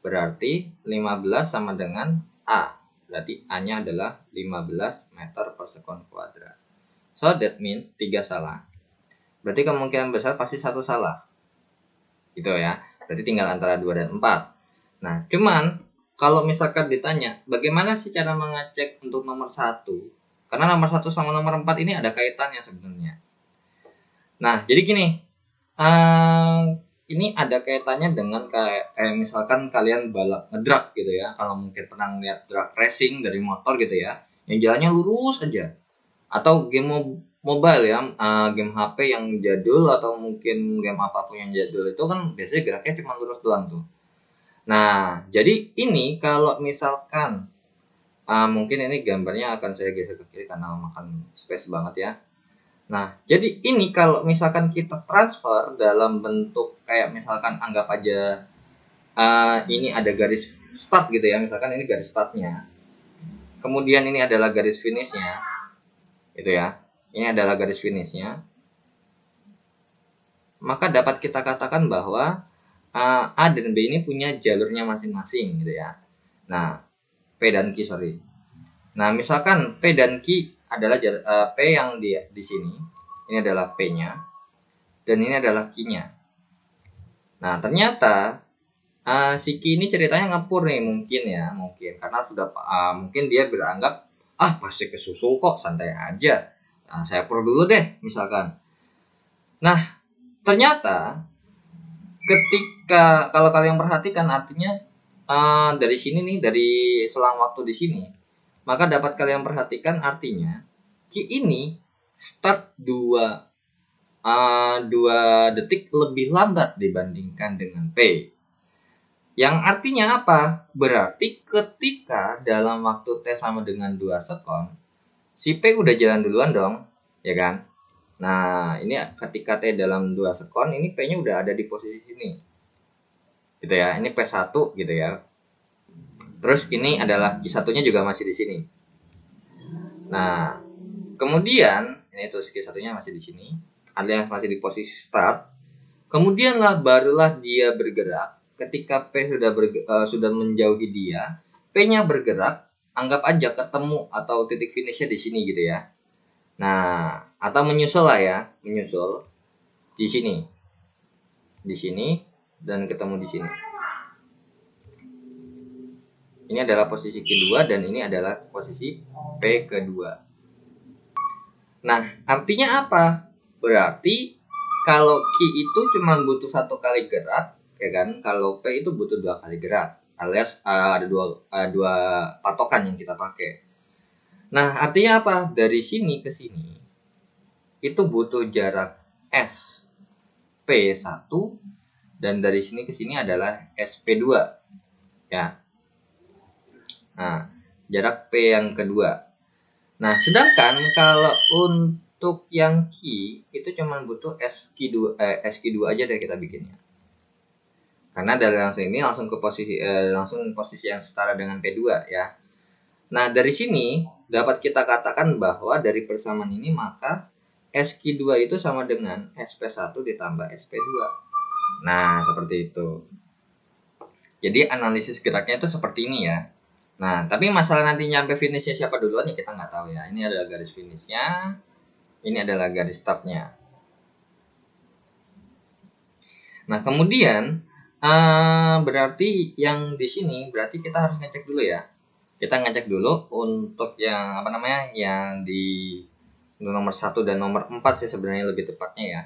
S1: Berarti 15 sama dengan A. Berarti A-nya adalah 15 meter per sekon kuadrat. So that means 3 salah. Berarti kemungkinan besar pasti 1 salah. Gitu ya. Berarti tinggal antara 2 dan 4. Nah, cuman kalau misalkan ditanya bagaimana sih cara mengecek untuk nomor 1? Karena nomor 1 sama nomor 4 ini ada kaitannya sebenarnya. Nah, jadi gini. Ini ada kaitannya dengan kayak misalkan kalian balap ngedrag gitu ya. Kalau mungkin pernah ngeliat drag racing dari motor gitu ya, yang jalannya lurus aja. Atau game mobile ya, game HP yang jadul atau mungkin game apapun yang jadul itu kan biasanya geraknya cuma lurus doang tuh. Nah, jadi ini kalau misalkan mungkin ini gambarnya akan saya geser ke kiri karena makan space banget ya. Nah, jadi ini kalau misalkan kita transfer dalam bentuk kayak misalkan anggap aja ini ada garis start gitu ya, misalkan ini garis startnya. Kemudian ini adalah garis finishnya, gitu ya. Ini adalah garis finishnya. Maka dapat kita katakan bahwa A dan B ini punya jalurnya masing-masing gitu ya. Nah, P dan Q sorry. Nah, misalkan P dan Q adalah P yang di sini, ini adalah P-nya. dan ini adalah key-nya. Nah, ternyata si key ini ceritanya ngepur nih, mungkin karena sudah mungkin dia beranggap pasti kesusul kok, santai aja. Nah, saya pur dulu deh misalkan. Nah, ternyata ketika kalau kalian perhatikan artinya dari sini nih, dari selang waktu di sini, maka dapat kalian perhatikan artinya key ini start 2 detik lebih lambat dibandingkan dengan P. Yang artinya apa? Berarti ketika dalam waktu T sama dengan 2 sekon, si P udah jalan duluan dong, ya kan? Nah, ini ketika T dalam 2 sekon, ini P-nya udah ada di posisi sini. Gitu ya, ini P1 gitu ya. Terus ini adalah Q1-nya juga masih di sini. Nah, kemudian, ini tuh Q1-nya masih di sini, alias masih di posisi start. Kemudianlah barulah dia bergerak. Ketika P sudah menjauhi dia, P-nya bergerak, anggap aja ketemu atau titik finishnya di sini gitu ya. Nah, atau menyusul lah ya, menyusul di sini, dan ketemu di sini. Ini adalah posisi kedua dan ini adalah posisi P kedua. Nah, artinya apa? Berarti kalau Q itu cuma butuh 1 kali gerak, ya kan? Kalau P itu butuh 2 kali gerak, alias ada dua patokan yang kita pakai. Nah, artinya apa? Dari sini ke sini itu butuh jarak S P1 dan dari sini ke sini adalah SP2. Ya. Nah, jarak P yang kedua. Nah, sedangkan kalau untuk yang Q itu cuma butuh SQ2 aja deh kita bikinnya. Karena dari langsung ini langsung ke posisi yang setara dengan P2 ya. Nah, dari sini dapat kita katakan bahwa dari persamaan ini maka SQ2 itu sama dengan SP1 ditambah SP2. Nah, seperti itu. Jadi analisis geraknya itu seperti ini ya. Nah, tapi masalah nanti nyampe finishnya siapa duluan ya kita nggak tahu ya. Ini adalah garis finishnya, ini adalah garis startnya. Nah, kemudian berarti yang di sini berarti kita harus ngecek dulu ya. Kita ngecek dulu untuk yang yang di nomor 1 dan nomor 4 sih sebenarnya lebih tepatnya ya.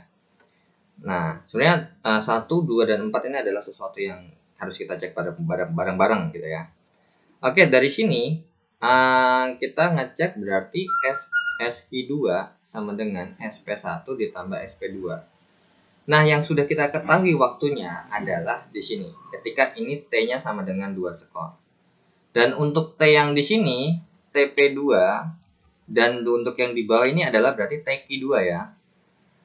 S1: Nah, sebenarnya 1, 2, dan 4 ini adalah sesuatu yang harus kita cek pada bareng-bareng gitu ya. Oke, dari sini kita ngecek berarti SQ2 sama dengan SP1 ditambah SP2. Nah, yang sudah kita ketahui waktunya adalah di sini. Ketika ini T-nya sama dengan 2 sekon. Dan untuk T yang di sini, TP2, dan untuk yang di bawah ini adalah berarti TQ2 ya.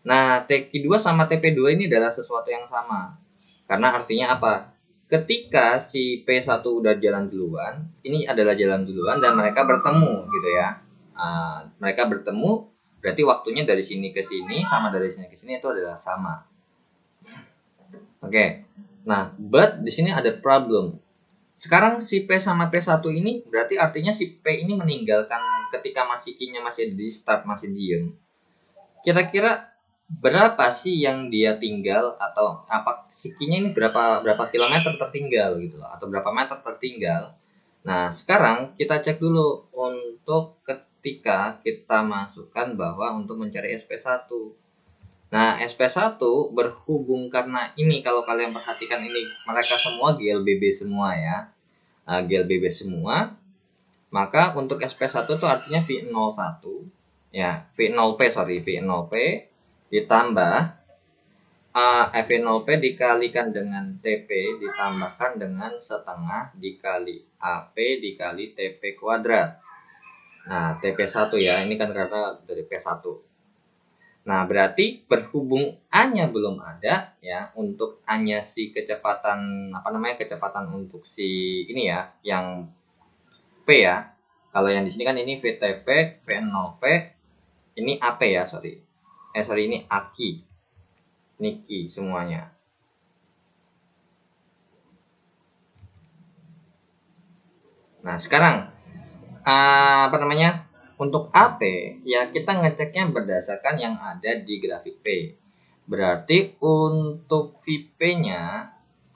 S1: Nah, TQ2 sama TP2 ini adalah sesuatu yang sama. Karena artinya apa? Ketika si P1 udah jalan duluan, ini adalah jalan duluan dan mereka bertemu gitu ya. Mereka bertemu, berarti waktunya dari sini ke sini sama dari sini ke sini itu adalah sama. Oke. Nah, but di sini ada problem. Sekarang si P sama P1 ini berarti artinya si P ini meninggalkan ketika masih Q-nya masih di start, masih diem. Kira-kira berapa sih yang dia tinggal atau apa si Q-nya ini berapa kilometer tertinggal gitu loh, atau berapa meter tertinggal. Nah, sekarang kita cek dulu untuk ketika kita masukkan bahwa untuk mencari SP1. Nah, SP1 berhubung karena ini kalau kalian perhatikan ini mereka semua GLBB semua ya. GLBB semua. Maka untuk SP1 itu artinya V01 ya, V0P ditambah V0P dikalikan dengan TP ditambahkan dengan setengah dikali AP dikali TP kuadrat. Nah, TP1 ya, ini kan karena dari P1. Nah, berarti berhubung A-nya belum ada ya, untuk A-nya si kecepatan kecepatan untuk si ini ya, yang P ya. Kalau yang di sini kan ini VTP, V0P, ini AP ya, ini AKI. Ini Ki semuanya. Nah, sekarang untuk AP ya kita ngeceknya berdasarkan yang ada di grafik P. Berarti untuk VP-nya,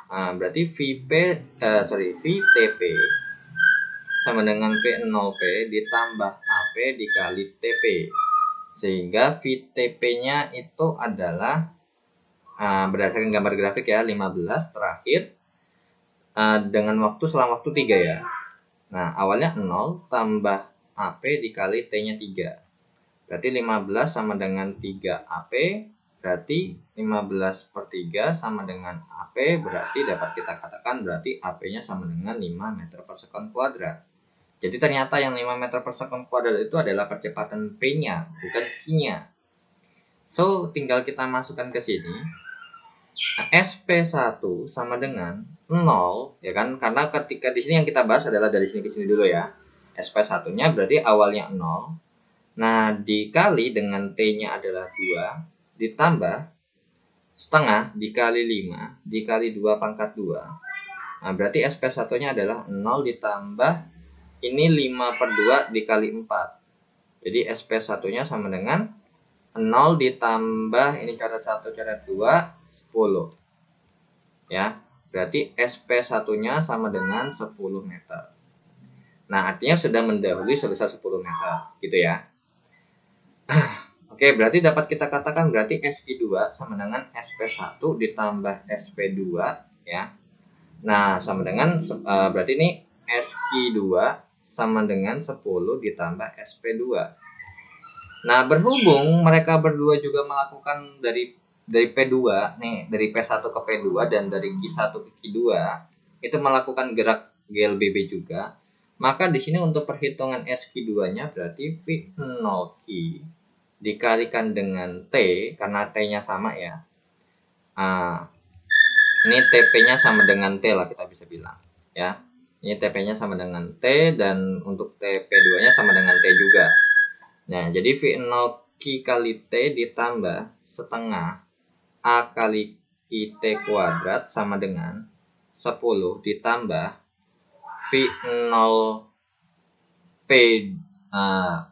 S1: berarti VTP sama dengan V0P ditambah AP dikali TP. Sehingga VTP-nya itu adalah berdasarkan gambar grafik ya, 15 terakhir dengan selang waktu 3 ya. Nah, awalnya 0 tambah AP dikali T-nya 3. Berarti 15 sama dengan 3 AP, berarti 15 per 3 sama dengan AP, berarti dapat kita katakan berarti AP-nya sama dengan 5 meter per sekon kuadrat. Jadi ternyata yang 5 meter per sekon kuadrat itu adalah percepatan P-nya, bukan Q-nya. So, tinggal kita masukkan ke sini. SP1 sama dengan 0, ya kan? Karena ketika di sini yang kita bahas adalah dari sini ke sini dulu ya. SP1-nya berarti awalnya 0. Nah, dikali dengan T-nya adalah 2, ditambah setengah dikali 5, dikali 2 pangkat 2. Nah, berarti SP1-nya adalah 0 ditambah ini 5 per 2 dikali 4. Jadi SP1-nya sama dengan 0 ditambah ini coret 1 coret 2, 10. Ya, berarti SP1-nya sama dengan 10 meter. Nah, artinya sudah mendahului sebesar 10 meter, gitu ya. Oke, berarti dapat kita katakan berarti SP2 sama dengan SP1 ditambah SP2 ya. Nah, sama dengan berarti ini SP2 sama dengan 10 ditambah SP2. Nah, berhubung mereka berdua juga melakukan dari P2 nih, dari P1 ke P2 dan dari Q1 ke Q2 itu melakukan gerak GLBB juga. Maka di sini untuk perhitungan SQ2-nya berarti V0Q dikalikan dengan T, karena T-nya sama ya. Ini TP-nya sama dengan T lah kita bisa bilang ya. Ini TP-nya sama dengan T dan untuk TP2-nya sama dengan T juga. Nah, jadi V0Q kali T ditambah setengah A kali QT kuadrat sama dengan 10 ditambah V0P.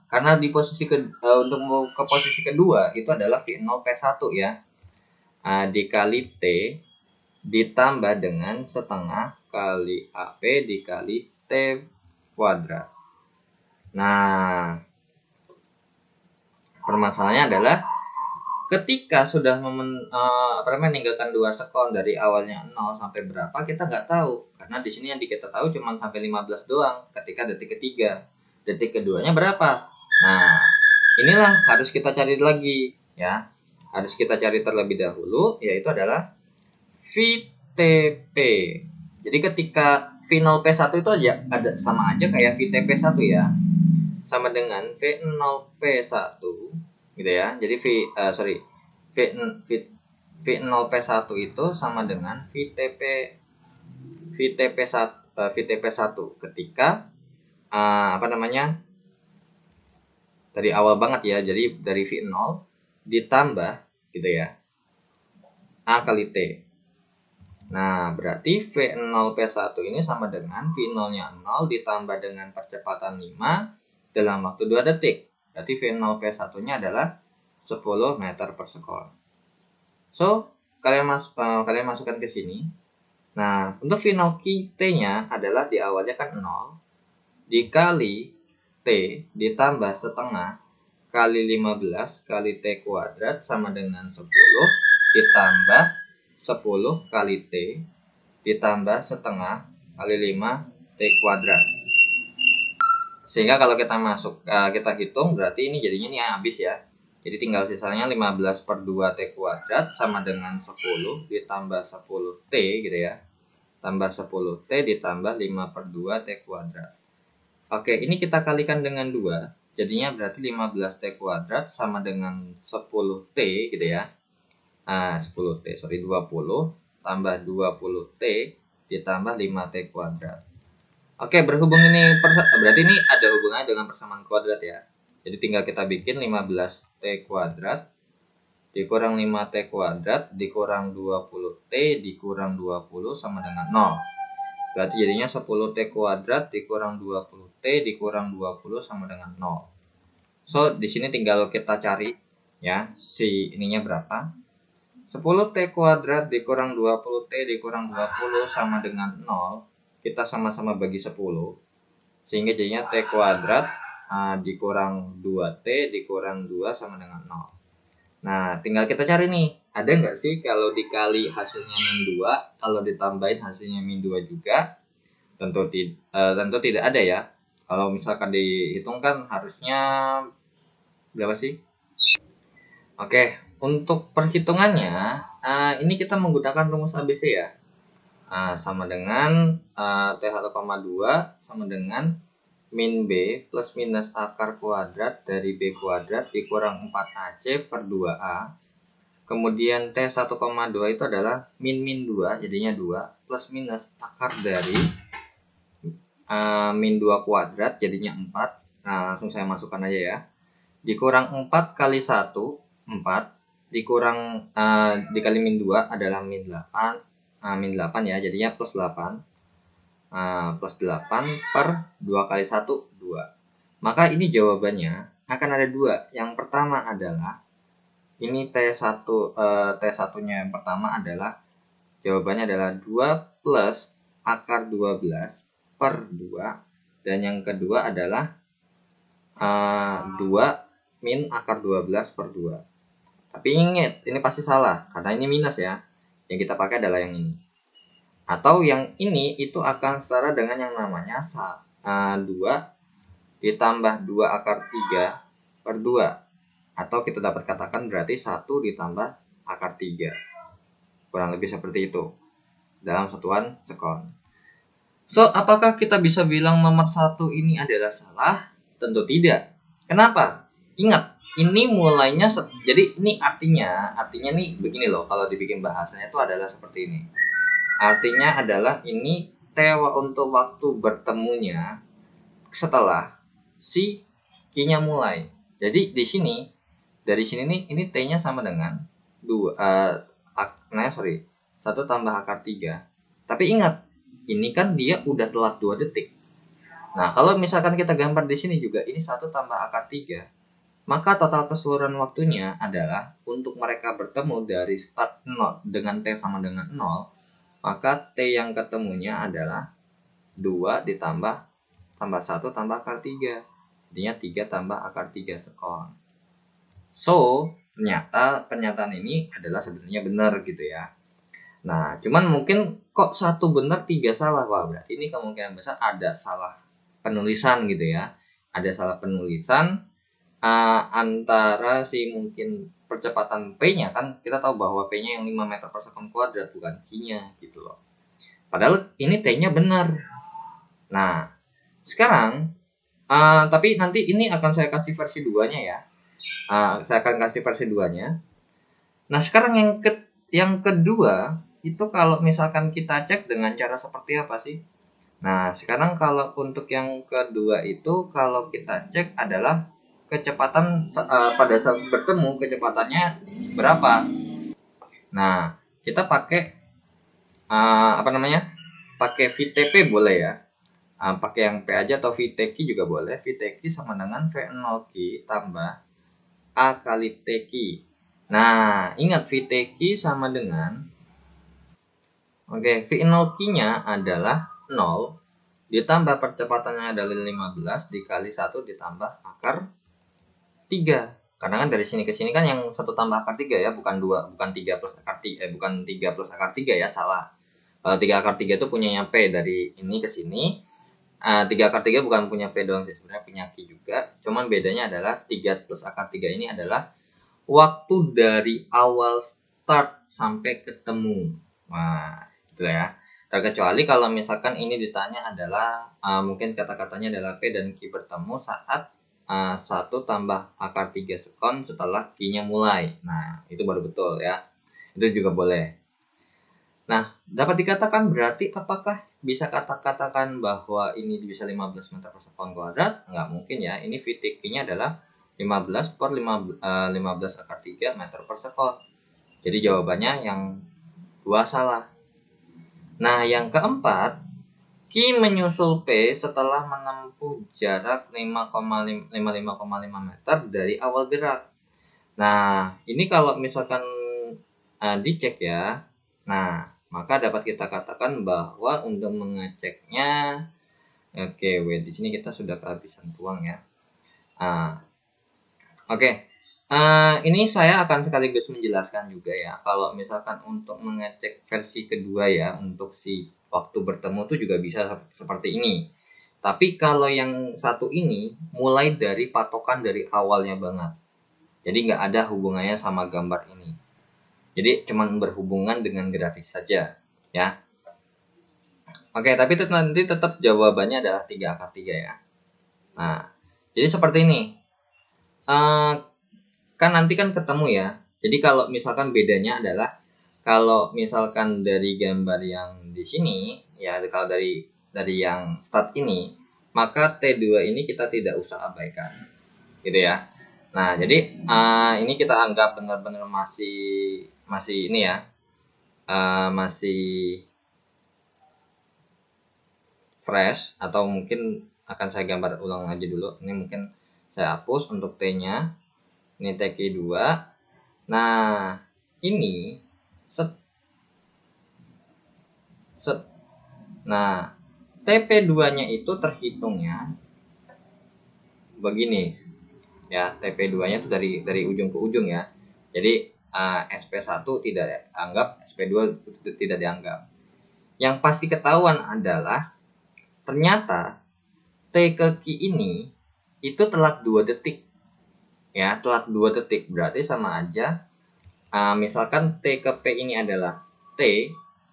S1: Karena di posisi untuk mau ke posisi kedua itu adalah V0P1 ya. Dikali T ditambah dengan setengah kali AP dikali T kuadrat. Nah, permasalahannya adalah ketika sudah meninggalkan 2 sekon dari awalnya 0 sampai berapa kita nggak tahu, karena di sini yang kita tahu cuma sampai 15 doang ketika detik ketiga. Detik keduanya berapa? Nah, inilah harus kita cari lagi ya. Harus kita cari terlebih dahulu, yaitu adalah VTP. Jadi ketika V0P1 itu aja ada sama aja kayak VTP1 ya. Sama dengan V0P1 gitu ya. Jadi V0P1 itu sama dengan VTP1 ketika dari awal banget ya. Jadi dari V0 ditambah gitu ya A kali T. Nah, berarti V0P1 ini sama dengan V0-nya 0 ditambah dengan percepatan 5 dalam waktu 2 detik. Berarti V0P1-nya adalah 10 meter per sekon. So, kalian masukkan ke sini. Nah, untuk V0T-nya adalah di awalnya kan 0 dikali T ditambah setengah kali 15 kali T kuadrat sama dengan 10 ditambah 10 kali T ditambah setengah kali 5 T kuadrat. Sehingga kalau kita kita hitung berarti ini jadinya ini habis ya. Jadi tinggal sisanya 15 per 2 T kuadrat sama dengan 10 ditambah 10 T gitu ya. Tambah 10 T ditambah 5 per 2 T kuadrat. Oke, ini kita kalikan dengan 2. Jadinya berarti 15 T kuadrat sama dengan 10 T gitu ya. 10 T, 20 tambah 20 T ditambah 5 T kuadrat. Oke, berhubung ini berarti ini ada hubungannya dengan persamaan kuadrat ya. Jadi tinggal kita bikin 15 T kuadrat dikurang 5 T kuadrat dikurang 20 T dikurang 20 sama dengan 0. Berarti jadinya 10 T kuadrat dikurang 20 T dikurang 20 sama dengan 0. So, di sini tinggal kita cari ya si ininya berapa. 10T kuadrat dikurang 20T dikurang 20 sama dengan 0. Kita sama-sama bagi 10. Sehingga jadinya T kuadrat dikurang 2T dikurang 2 sama dengan 0. Nah, tinggal kita cari nih. Ada nggak sih kalau dikali hasilnya min 2, kalau ditambahin hasilnya min 2 juga? Tentu tidak ada ya. Kalau misalkan dihitung kan harusnya berapa sih? Oke, untuk perhitungannya, ini kita menggunakan rumus ABC ya. Sama dengan T1,2 sama dengan min B plus minus akar kuadrat dari B kuadrat dikurang 4AC per 2A. Kemudian T1,2 itu adalah min 2, jadinya 2, plus minus akar dari min 2 kuadrat, jadinya 4. Nah, langsung saya masukkan aja ya. Dikurang 4 kali 1, 4. Dikurang dikali min 2 adalah min 8. Min 8 ya, jadinya plus 8. Plus 8 per 2 kali 1, 2. Maka ini jawabannya akan ada 2. Yang pertama adalah ini T1 T1-nya yang pertama adalah jawabannya adalah 2 plus akar 12 per 2, dan yang kedua adalah 2 min akar 12 per 2. Tapi ingat, ini pasti salah karena ini minus ya. Yang kita pakai adalah yang ini. Atau yang ini itu akan setara dengan yang namanya 2 ditambah 2 akar 3 per 2. Atau kita dapat katakan berarti 1 ditambah akar 3. Kurang lebih seperti itu dalam satuan sekon. So, apakah kita bisa bilang nomor 1 ini adalah salah? Tentu tidak. Kenapa? Ingat, ini mulainya jadi ini artinya nih begini loh, kalau dibikin bahasanya itu adalah seperti ini. Artinya adalah ini T untuk waktu bertemunya setelah si Q-nya mulai. Jadi di sini, dari sini nih, ini T-nya sama dengan 1 tambah akar 3. Tapi ingat, ini kan dia udah telat 2 detik. Nah, kalau misalkan kita gambar di sini juga, ini 1 tambah akar 3. Maka total keseluruhan waktunya adalah untuk mereka bertemu dari start 0 dengan T sama dengan 0. Maka T yang ketemunya adalah 2 ditambah 1 tambah akar 3. Jadinya 3 tambah akar 3 sekon. So, ternyata pernyataan ini adalah sebenarnya benar gitu ya. Nah, cuman mungkin kok 1 benar 3 salah. Wah, berarti ini kemungkinan besar ada salah penulisan gitu ya. Ada salah penulisan antara si mungkin percepatan P-nya, kan kita tahu bahwa P-nya yang 5 meter per second kuadrat bukan Q-nya gitu loh. Padahal ini T-nya benar. Nah, sekarang tapi nanti ini akan saya kasih versi 2-nya ya. Saya akan kasih versi 2-nya. Nah, sekarang yang kedua itu kalau misalkan kita cek dengan cara seperti apa sih? Nah, sekarang kalau untuk yang kedua itu kalau kita cek adalah kecepatan pada saat bertemu kecepatannya berapa. Nah, kita pakai pakai VTP boleh ya. Pakai yang P aja atau VTQ juga boleh. VTQ sama dengan V0Q tambah A kali TQ. Nah, ingat VTQ sama dengan V0Q-nya adalah 0 ditambah percepatannya adalah 15 dikali 1 ditambah akar 3. Karena kan dari sini ke sini kan yang 1 tambah akar 3 ya, bukan 3 plus akar 3, bukan 3 plus akar 3 ya, salah. Kalau 3 akar 3 itu punyanya P dari ini ke sini. 3 akar 3 bukan punya P doang sih, sebenarnya punya Q juga. Cuman bedanya adalah 3 plus akar 3 ini adalah waktu dari awal start sampai ketemu. Nah, itu ya. Terkecuali kalau misalkan ini ditanya adalah mungkin kata-katanya adalah P dan Q bertemu saat 1 tambah akar 3 sekon setelah Q-nya mulai. Nah, itu baru betul ya. Itu juga boleh. Nah, dapat dikatakan berarti apakah bisa katakan bahwa ini bisa 15 meter per sekon kuadrat? Nggak mungkin ya. Ini VTQ-nya adalah 15 per 15 akar 3 meter per sekon. Jadi jawabannya yang 2 salah. Nah, yang keempat, Q menyusul P setelah menempuh jarak 55,5 meter dari awal gerak. Nah, ini kalau misalkan dicek ya. Nah, maka dapat kita katakan bahwa untuk mengeceknya, oke, di sini kita sudah kehabisan ruang ya. Oke. Ini saya akan sekaligus menjelaskan juga ya, kalau misalkan untuk mengecek versi kedua ya, untuk si waktu bertemu tuh juga bisa seperti ini. Tapi kalau yang satu ini mulai dari patokan dari awalnya banget. Jadi nggak ada hubungannya sama gambar ini. Jadi cuman berhubungan dengan grafik saja ya. Oke, tapi nanti tetap jawabannya adalah 3 akar 3 ya. Nah, jadi seperti ini. Kan nanti kan ketemu ya. Jadi kalau misalkan bedanya adalah kalau misalkan dari gambar yang di sini ya, kalau dari yang start ini, maka T2 ini kita tidak usah abaikan. Gitu ya. Nah, jadi ini kita anggap benar-benar masih ini ya. Masih fresh, atau mungkin akan saya gambar ulang aja dulu. Ini mungkin saya hapus untuk T-nya. Ini TQ2. Nah, ini set. Nah, TP2-nya itu terhitungnya begini. Ya, TP2-nya itu dari ujung ke ujung ya. Jadi SP1 tidak dianggap, SP2 tidak dianggap. Yang pasti ketahuan adalah ternyata T ke Q ini itu telat 2 detik. Ya, telat 2 detik berarti sama aja. Misalkan T ke P ini adalah T,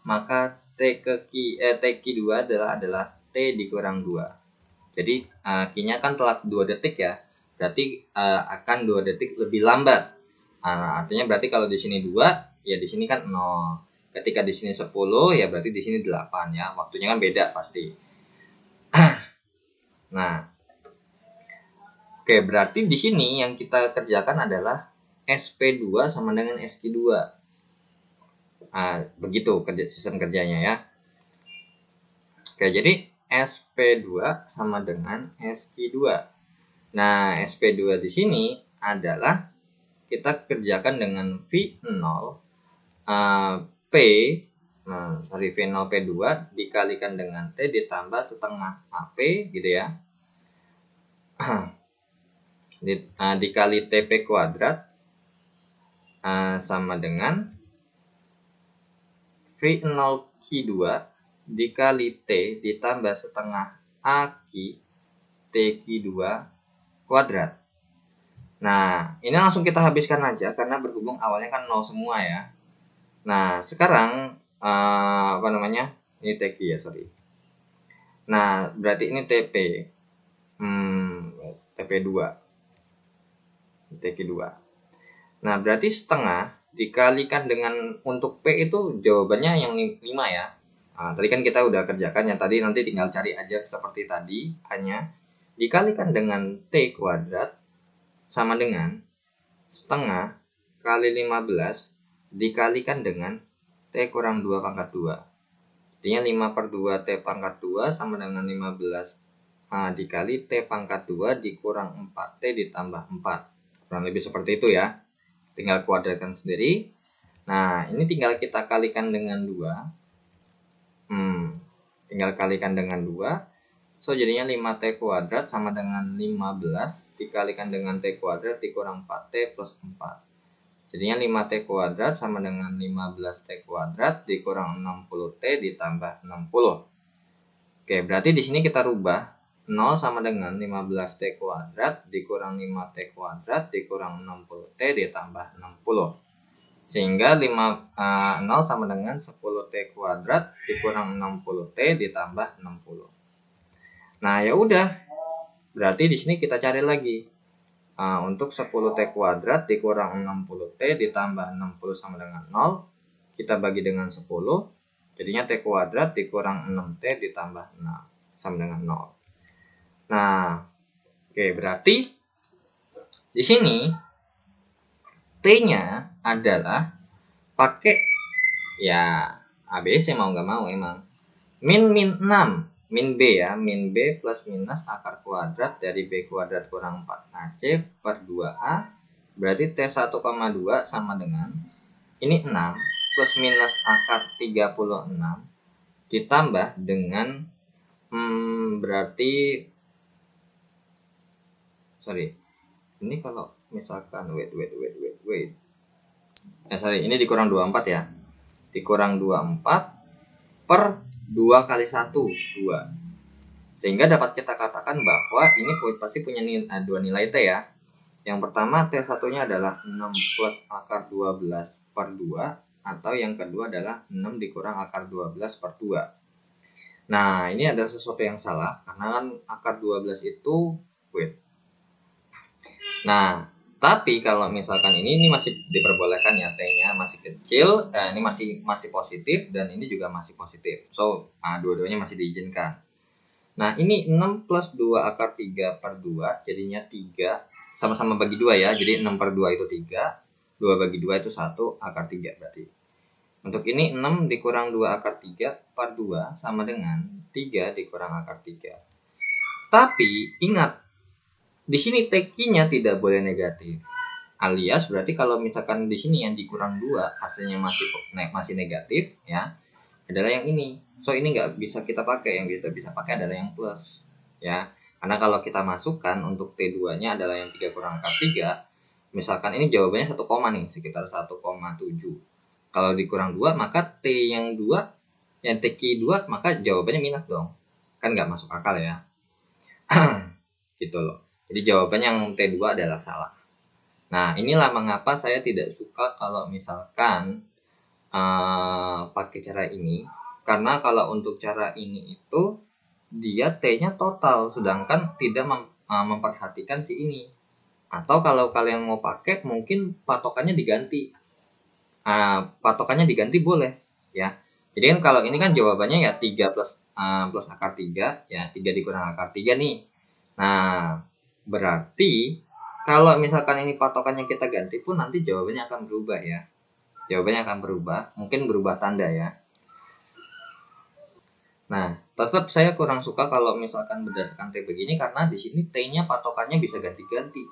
S1: maka TQ2 adalah T dikurang 2. Jadi Q-nya kan telat 2 detik ya. Berarti akan 2 detik lebih lambat. Artinya berarti kalau di sini 2, ya di sini kan 0. Ketika di sini 10, ya berarti di sini 8 ya. Waktunya kan beda pasti. Nah, oke, berarti di sini yang kita kerjakan adalah SP2 sama dengan SQ2. Begitu sistem kerjanya ya. Oke, jadi SP2 sama dengan SQ2. Nah, SP2 di sini adalah kita kerjakan dengan V0 P V0 P2 dikalikan dengan T ditambah setengah AP gitu ya. Dikali TP kuadrat sama dengan V0Q2 dikali T ditambah setengah AQ TQ2 kuadrat. Nah, ini langsung kita habiskan aja karena berhubung awalnya kan 0 semua ya. Nah, sekarang ini TQ ya, sorry. Nah, berarti ini TP. TP2. TQ2. Nah, berarti setengah dikalikan dengan, untuk P itu jawabannya yang 5 ya. Tadi kan kita udah kerjakan yang tadi, nanti tinggal cari aja seperti tadi. Hanya dikalikan dengan T kuadrat sama dengan setengah kali 15 dikalikan dengan T kurang 2 pangkat 2. Artinya 5/2 T pangkat 2 sama dengan 15 dikali T pangkat 2 dikurang 4 T ditambah 4. Kurang lebih seperti itu ya. Tinggal kuadratkan sendiri. Nah, ini tinggal kita kalikan dengan 2. Tinggal kalikan dengan 2. So, jadinya 5T kuadrat sama dengan 15 dikalikan dengan T kuadrat dikurang 4T plus 4. Jadinya 5T kuadrat sama dengan 15T kuadrat dikurang 60T ditambah 60. Oke, berarti di sini kita rubah 0 sama dengan 15T kuadrat dikurang 5T kuadrat dikurang 60T ditambah 60. Sehingga 0 sama dengan 10T kuadrat dikurang 60T ditambah 60. Nah, ya udah. Berarti di sini kita cari lagi. Untuk 10T kuadrat dikurang 60T ditambah 60 sama dengan 0. Kita bagi dengan 10. Jadinya T kuadrat dikurang 6T ditambah 6 sama dengan 0. Nah, oke, berarti di sini T-nya adalah pakai ya ABC mau nggak mau emang. Min 6, min B ya, min B plus minus akar kuadrat dari B kuadrat kurang 4AC per 2A. Berarti T1,2 sama dengan ini 6 plus minus akar 36 ditambah dengan berarti ini kalau misalkan ini dikurang 24 ya, dikurang 24 per 2 kali 1 2, sehingga dapat kita katakan bahwa ini pasti punya dua nilai T ya. Yang pertama T satunya adalah 6 plus akar 12 per 2, atau yang kedua adalah 6 dikurang akar 12 per 2. Nah, ini ada sesuatu yang salah karena kan akar 12 itu Nah, tapi kalau misalkan ini masih diperbolehkan ya, T-nya masih kecil, ini masih positif dan ini juga masih positif. So, dua-duanya masih diizinkan. Nah, ini 6 plus 2 akar 3 per 2 jadinya 3, sama-sama bagi 2 ya. Jadi 6 per 2 itu 3, 2 bagi 2 itu 1, akar 3 berarti. Untuk ini 6 dikurang 2 akar 3 per 2 sama dengan 3 dikurang akar 3. Tapi ingat, di sini T-nya tidak boleh negatif. Alias berarti kalau misalkan di sini yang dikurang 2 hasilnya masih negatif ya, adalah yang ini. So ini nggak bisa kita pakai, yang kita bisa pakai adalah yang plus ya. Karena kalau kita masukkan untuk T2-nya adalah yang 3 kurang akar 3, misalkan ini jawabannya 1 koma nih, sekitar 1,7. Kalau dikurang 2 maka T yang 2, yang TQ2 maka jawabannya minus dong. Kan nggak masuk akal ya. Gitu loh. Jadi jawabannya yang T2 adalah salah. Nah, inilah mengapa saya tidak suka kalau misalkan pakai cara ini. Karena kalau untuk cara ini itu dia T-nya total, sedangkan tidak memperhatikan si ini. Atau kalau kalian mau pakai, mungkin patokannya diganti. Patokannya diganti boleh ya. Jadi kan kalau ini kan jawabannya ya 3 plus akar 3 ya, 3 dikurang akar 3 nih. Nah, berarti kalau misalkan ini patokannya kita ganti pun nanti jawabannya akan berubah ya. Jawabannya akan berubah, mungkin berubah tanda ya. Nah, tetap saya kurang suka kalau misalkan berdasarkan T begini karena di sini T-nya patokannya bisa ganti-ganti.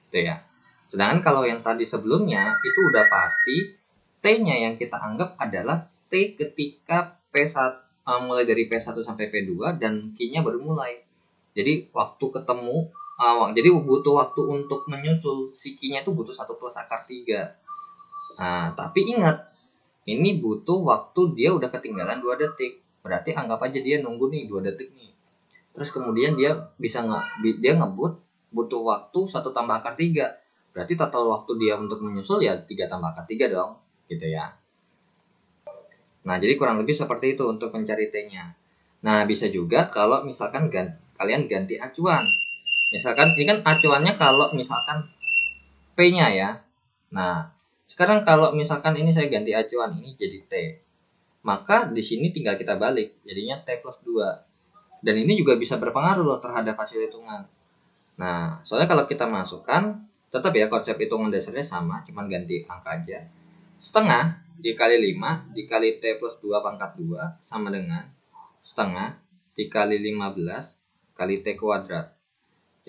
S1: Gitu ya. Sedangkan kalau yang tadi sebelumnya itu udah pasti T-nya yang kita anggap adalah T ketika P1 mulai dari P1 sampai P2 dan Q-nya baru mulai. Jadi waktu ketemu jadi butuh waktu untuk menyusul si Q-nya itu butuh 1 plus akar 3. Nah, tapi ingat, ini butuh waktu dia udah ketinggalan 2 detik. Berarti anggap aja dia nunggu nih 2 detik nih. Terus kemudian dia bisa dia ngebut butuh waktu 1 tambah akar 3. Berarti total waktu dia untuk menyusul ya 3 tambah akar 3 dong, gitu ya. Nah, jadi kurang lebih seperti itu untuk mencari T-nya. Nah, bisa juga kalau misalkan kalian ganti acuan. Misalkan ini kan acuannya kalau misalkan P-nya ya. Nah, sekarang kalau misalkan ini saya ganti acuan ini jadi T. Maka di sini tinggal kita balik, jadinya T plus 2. Dan ini juga bisa berpengaruh loh terhadap hasil hitungan. Nah, soalnya kalau kita masukkan, tetap ya konsep hitungan dasarnya sama, cuman ganti angka aja. Setengah dikali 5 dikali T plus 2 pangkat 2 sama dengan setengah dikali 15 kali T kuadrat.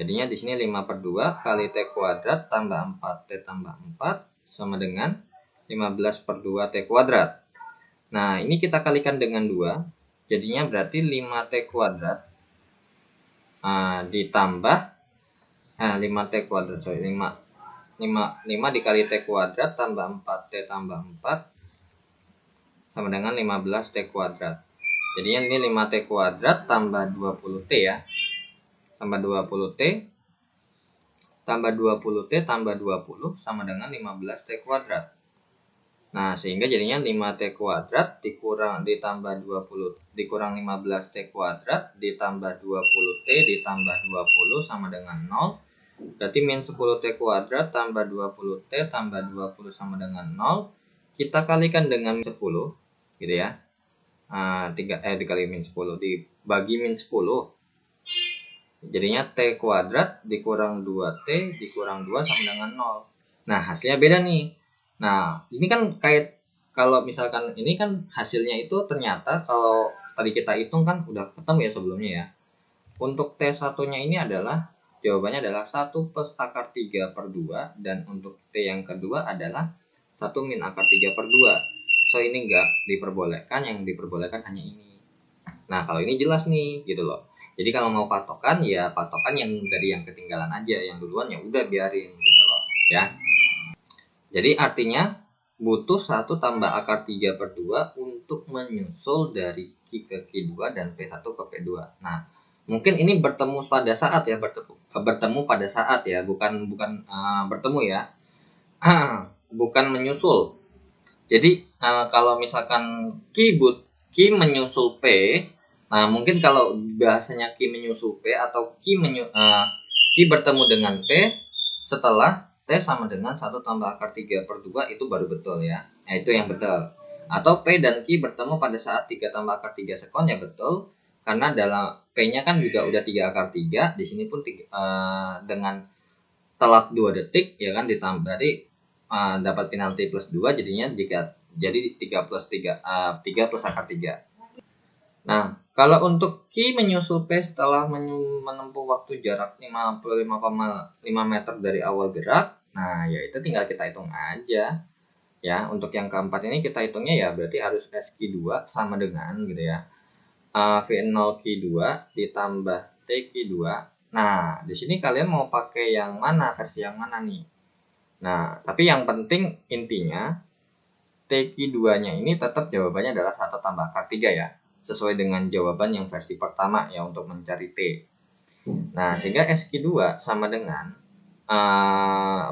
S1: Jadinya di sini 5 per 2 kali T kuadrat tambah 4T tambah 4 sama dengan 15 per 2 T kuadrat. Nah, ini kita kalikan dengan 2. Jadinya berarti 5T kuadrat ditambah 5T kuadrat, 5 dikali T kuadrat tambah 4T tambah 4 sama dengan 15T kuadrat. Jadinya ini 5T kuadrat tambah 20T ya. Tambah 20T tambah 20T tambah 20 sama dengan 15T kuadrat. Nah, sehingga jadinya 5T kuadrat ditambah 20 dikurang 15T kuadrat ditambah 20T ditambah 20 sama dengan 0. Berarti min 10T kuadrat tambah 20T tambah 20 sama dengan 0. Kita kalikan dengan 10 gitu ya. Dikali min 10 dibagi min 10. Jadinya T kuadrat dikurang 2T dikurang 2 sama dengan 0. Nah, hasilnya beda nih. Nah, ini kan kayak kalau misalkan ini kan hasilnya itu ternyata kalau tadi kita hitung kan udah ketemu ya sebelumnya ya. Untuk T1-nya ini adalah jawabannya adalah 1 plus akar 3 per 2 dan untuk T yang kedua adalah 1 min akar 3 per 2. So ini enggak diperbolehkan, yang diperbolehkan hanya ini. Nah kalau ini jelas nih gitu loh. Jadi kalau mau patokan ya patokan yang dari yang ketinggalan aja, yang duluan ya udah biarin gitu loh ya. Jadi artinya butuh 1 tambah akar 3 per 2 untuk menyusul dari Q ke Q2 dan P1 ke P2. Nah mungkin ini bertemu pada saat ya, bertemu pada saat ya, bukan bertemu ya. Bukan menyusul. Jadi kalau misalkan Q menyusul P, nah mungkin kalau bahasanya Q menyusul P atau Q bertemu dengan P setelah T sama dengan 1 tambah akar 3 per 2 itu baru betul ya. Nah itu yang betul. Atau P dan Q bertemu pada saat 3 tambah akar 3 sekon ya betul. Karena dalam P-nya kan juga udah 3 akar 3, di sini pun dengan telat 2 detik ya kan, ditambah dari dapat penalti plus 2 jadinya jadi 3 plus 3 plus akar 3. Nah, kalau untuk Q menyusul P setelah menempuh waktu jarak 55,5 meter dari awal gerak, nah ya itu tinggal kita hitung aja. Ya, untuk yang keempat ini kita hitungnya ya berarti harus SQ2 sama dengan gitu ya. V0 Q2 ditambah T Q2. Nah, di sini kalian mau pakai yang mana, versi yang mana nih? Nah, tapi yang penting intinya T Q2-nya ini tetap jawabannya adalah 1 tambah akar 3 ya. Sesuai dengan jawaban yang versi pertama ya untuk mencari T. Nah, sehingga SQ2 sama dengan 0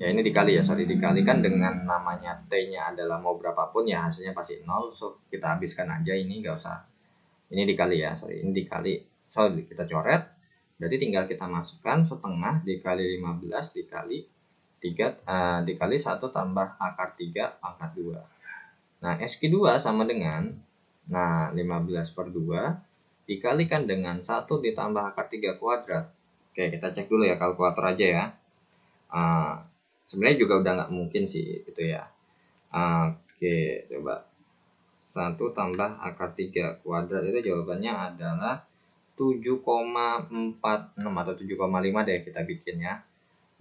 S1: ya, ini dikali ya, dikalikan dengan namanya T-nya adalah mau berapapun ya hasilnya pasti 0. So kita habiskan aja, ini nggak usah, ini dikali ya, ini dikali, so kita coret, berarti tinggal kita masukkan setengah dikali 15 dikali 3 dikali 1 tambah akar 3 pangkat 2. Nah SQ2 sama dengan 15 per 2 dikalikan dengan 1 ditambah akar 3 kuadrat. Oke, kita cek dulu ya kalkulator aja ya. Sebenarnya juga udah nggak mungkin sih gitu ya. Oke, coba 1 tambah akar 3 kuadrat itu jawabannya adalah 7,46 atau 7,5 deh kita bikin ya.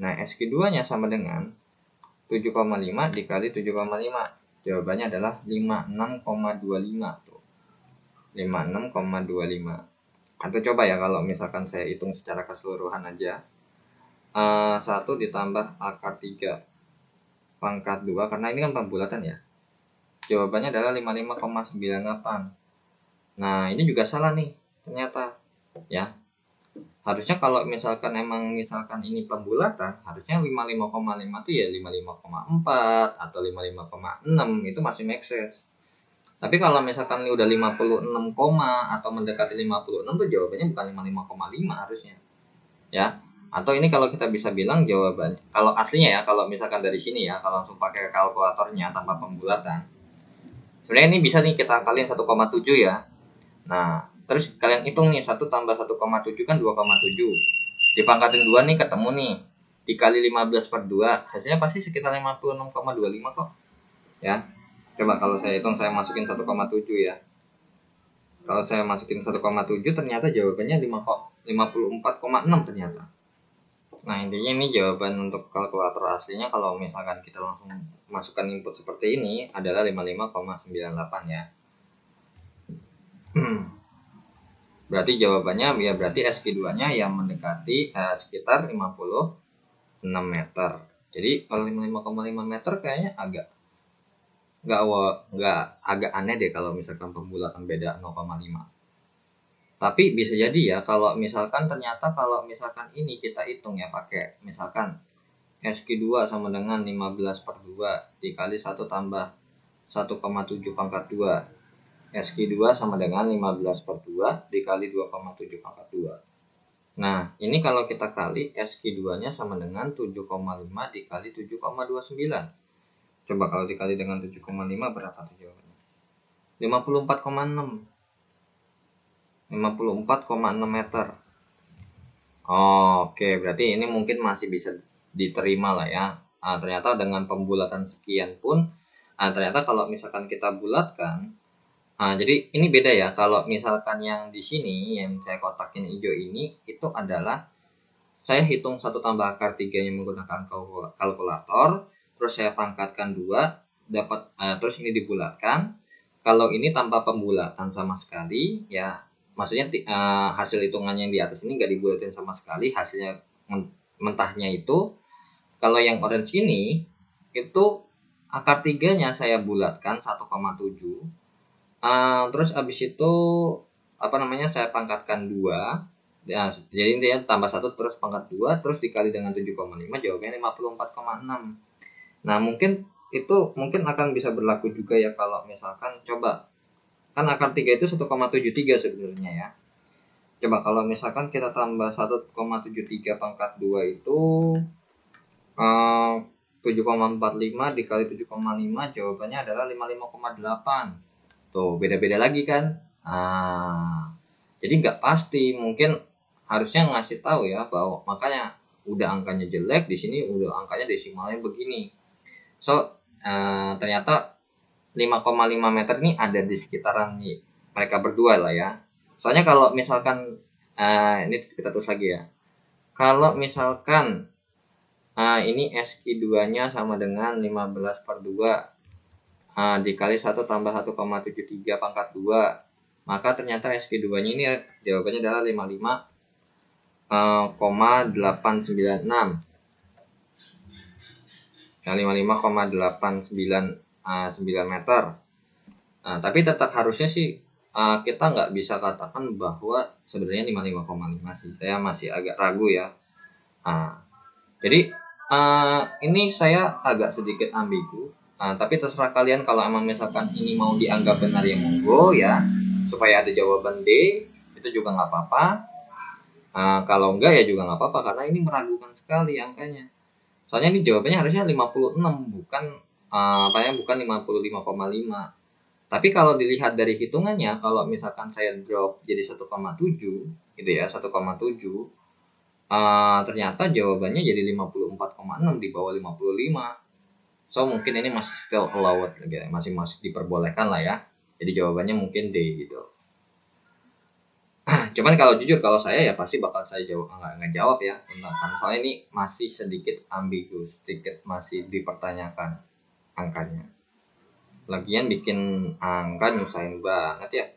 S1: Nah SQ2 nya sama dengan 7,5 dikali 7,5, jawabannya adalah 56,25 tuh. 56,25. Atau coba ya kalau misalkan saya hitung secara keseluruhan aja, 1 ditambah akar 3 pangkat 2, karena ini kan pembulatan ya, jawabannya adalah 55,98. Nah ini juga salah nih ternyata ya. Harusnya kalau misalkan ini pembulatan, harusnya 55,5 itu ya 55,4 atau 55,6, itu masih make sense. Tapi kalau misalkan ini udah 56, atau mendekati 56 tuh jawabannya bukan 55,5 harusnya ya. Atau ini kalau kita bisa bilang jawabannya, kalau aslinya ya, kalau misalkan dari sini ya, kalau langsung pakai kalkulatornya tanpa pembulatan, sebenarnya ini bisa nih kita kaliin 1,7 ya. Nah terus kalian hitung nih, 1 tambah 1,7 kan 2,7, dipangkatin 2 nih ketemu nih, dikali 15 per 2 hasilnya pasti sekitar 56,25 kok ya. Coba kalau saya hitung, saya masukin 1,7 ya. Kalau saya masukin 1,7 ternyata jawabannya 54,6 ternyata. Nah intinya ini jawaban untuk kalkulator aslinya kalau misalkan kita langsung masukkan input seperti ini adalah 55,98 ya. Berarti jawabannya ya berarti SQ2 nya yang mendekati sekitar 56 meter. Jadi kalau 55,5 meter kayaknya agak aneh deh kalau misalkan pembulatan beda 0,5. Tapi bisa jadi ya kalau misalkan ternyata kalau misalkan ini kita hitung ya pakai misalkan SQ2 sama dengan 15 per 2 dikali 1 tambah 1,7 pangkat 2. SQ2 sama dengan 15 per 2 dikali 2,7 pangkat 2. Nah ini kalau kita kali SQ2 nya sama dengan 7,5 dikali 7,29. Coba kalau dikali dengan 7,5 berapa tuh jawabannya? 54,6 meter. Oke, berarti ini mungkin masih bisa diterima lah ya. Ternyata dengan pembulatan sekian pun, ternyata kalau misalkan kita bulatkan, jadi ini beda ya. Kalau misalkan yang di sini yang saya kotakin hijau ini itu adalah saya hitung 1 tambah akar 3 nya menggunakan kalkulator, terus saya pangkatkan 2, dapat terus ini dibulatkan. Kalau ini tanpa pembulatan sama sekali ya, maksudnya hasil hitungannya yang di atas ini nggak dibulatin sama sekali, hasilnya mentahnya itu. Kalau yang orange ini itu akar 3 nya saya bulatkan 1,7, terus abis itu saya pangkatkan 2. Ya, jadi intinya tambah 1 terus pangkat 2 terus dikali dengan 7,5, jawabannya 54,6. Nah, mungkin akan bisa berlaku juga ya kalau misalkan coba, kan akar 3 itu 1,73 sebenarnya ya. Coba kalau misalkan kita tambah 1,73 pangkat 2 itu 7,45 dikali 7,5, jawabannya adalah 55,8. Tuh, beda-beda lagi kan. Jadi nggak pasti, mungkin harusnya ngasih tahu ya, bahwa makanya udah angkanya jelek di sini, udah angkanya desimalnya begini. So ternyata 5,5 meter ini ada di sekitaran nih mereka berdua lah ya. Soalnya kalau misalkan ini kita tulis lagi ya, kalau misalkan ini SQ2 nya sama dengan 15/2 dikali 1 tambah 1,73 pangkat 2, maka ternyata SQ2 nya ini jawabannya adalah 55,896 ya, 55,899 meter. Tapi tetap harusnya sih kita nggak bisa katakan bahwa sebenarnya 55,5 sih, saya masih agak ragu ya. Jadi ini saya agak sedikit ambigu, tapi terserah kalian. Kalau emang misalkan ini mau dianggap benar ya monggo ya, supaya ada jawaban D, itu juga nggak apa-apa. Kalau enggak ya juga nggak apa-apa, karena ini meragukan sekali angkanya. Soalnya ini jawabannya harusnya 56, bukan 55,5. Tapi kalau dilihat dari hitungannya, kalau misalkan saya drop jadi 1,7 gitu ya, 1,7, ternyata jawabannya jadi 54,6, di bawah 55. So mungkin ini masih still allowed lagi ya, masih diperbolehkan lah ya. Jadi jawabannya mungkin D gitu. Cuman kalau jujur, kalau saya ya pasti bakal saya nggak jawab ya, karena soalnya ini masih sedikit ambigu, sedikit masih dipertanyakan angkanya. Lagian bikin angka nyusahin banget ya.